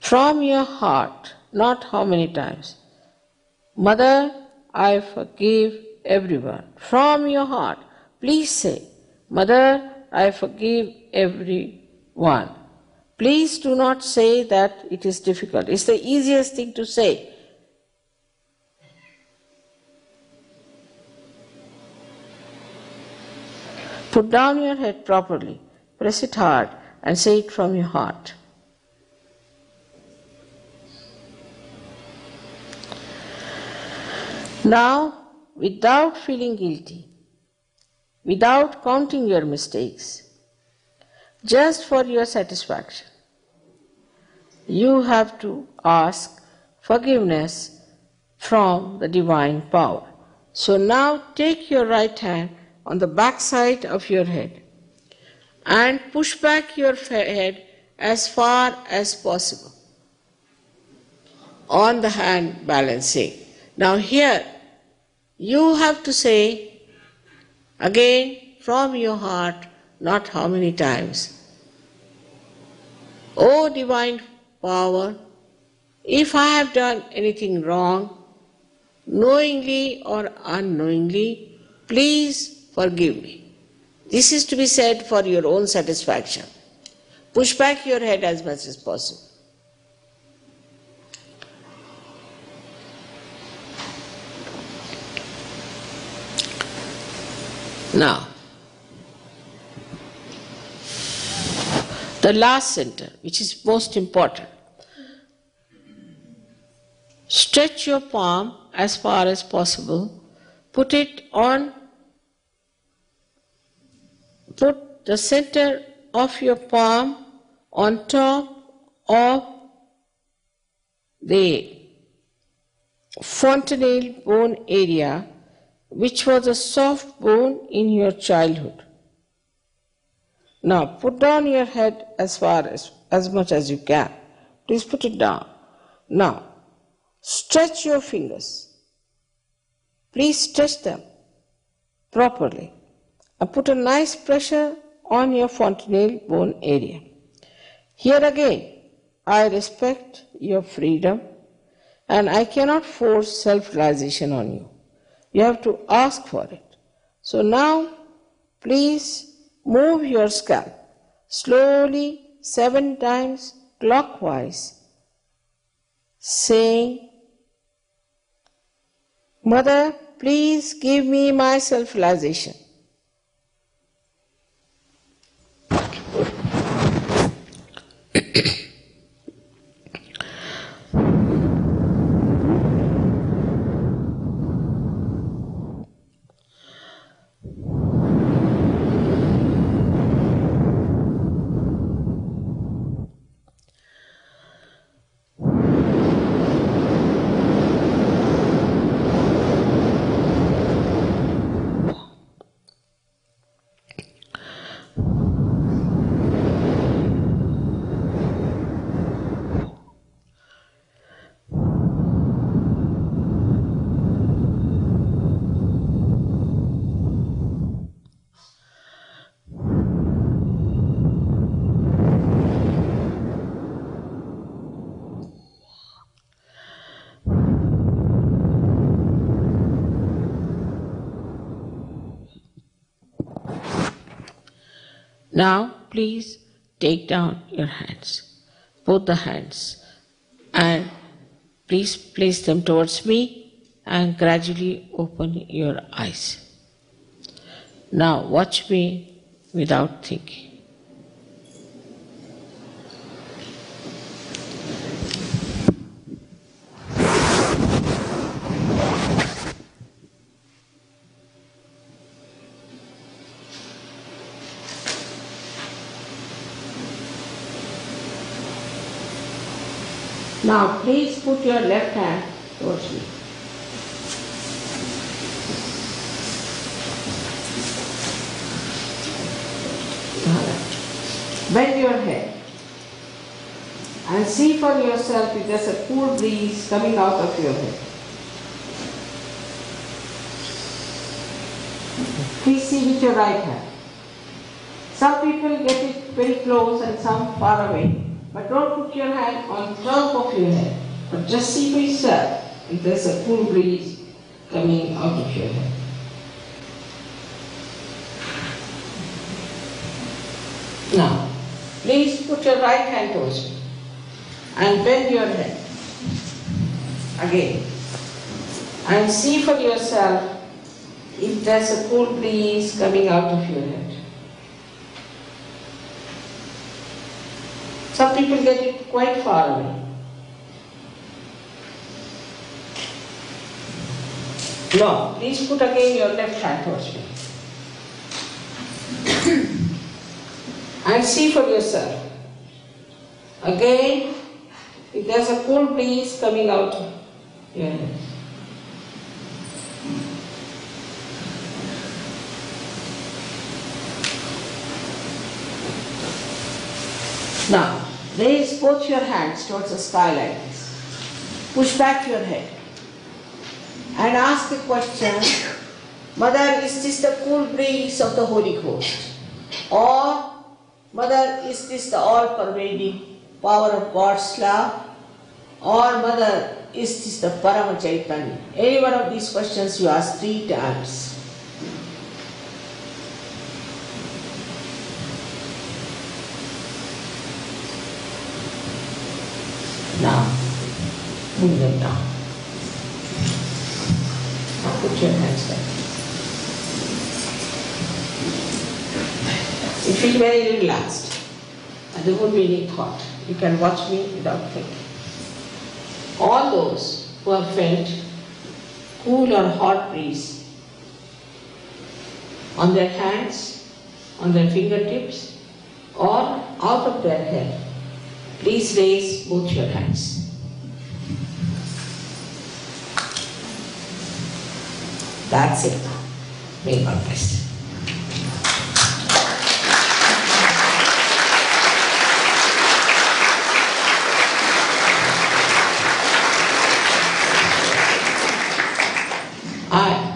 from your heart, not how many times, Mother, I forgive everyone. From your heart, please say, Mother, I forgive everyone. Please do not say that it is difficult. It's the easiest thing to say. Put down your head properly, press it hard, and say it from your heart. Now, without feeling guilty, without counting your mistakes, just for your satisfaction, you have to ask forgiveness from the divine power. So now take your right hand on the back side of your head and push back your head as far as possible on the hand balancing. Now here, you have to say again from your heart, not how many times, O divine power, if I have done anything wrong, knowingly or unknowingly, please forgive me. This is to be said for your own satisfaction. Push back your head as much as possible. Now, the last center, which is most important. Stretch your palm as far as possible. Put the center of your palm on top of the fontanelle bone area, which was a soft bone in your childhood. Now put down your head as much as you can. Please put it down. Now stretch your fingers. Please stretch them properly and put a nice pressure on your fontanelle bone area. Here again, I respect your freedom and I cannot force self-realization on you. You have to ask for it. So now, please move your scalp slowly 7 times clockwise, saying, Mother, please give me my self-realization. Now, please take down your hands, both the hands, and please place them towards me and gradually open your eyes. Now, watch me without thinking. Now please put your left hand towards me. Bend your head and see for yourself if there's a cool breeze coming out of your head. Please see with your right hand. Some people get it very close and some far away. But don't put your hand on the top of your head, but just see for yourself if there's a cool breeze coming out of your head. Now, please put your right hand towards me and bend your head again and see for yourself if there's a cool breeze coming out of your head. Some people get it quite far away. No, please put again your left hand towards me. And see for yourself. Again, if there's a cool breeze coming out of your head. Now, raise both your hands towards the sky like this. Push back your head and ask a question, Mother, is this the cool breeze of the Holy Ghost? Or, Mother, is this the all-pervading power of God's love? Or, Mother, is this the Parama Chaitanya? Any one of these questions you ask 3 times. Now, move them down. Now put your hands down. You feel very relaxed and there won't be any thought. You can watch me without thinking. All those who have felt cool or hot breeze on their hands, on their fingertips, or out of their head, please raise both your hands. That's it. May God bless you.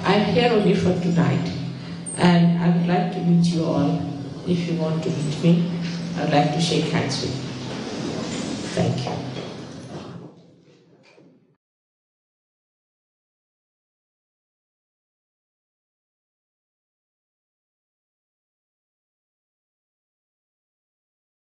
I'm here only for tonight, and I would like to meet you all. If you want to meet me, I would like to shake hands with you. Thank you.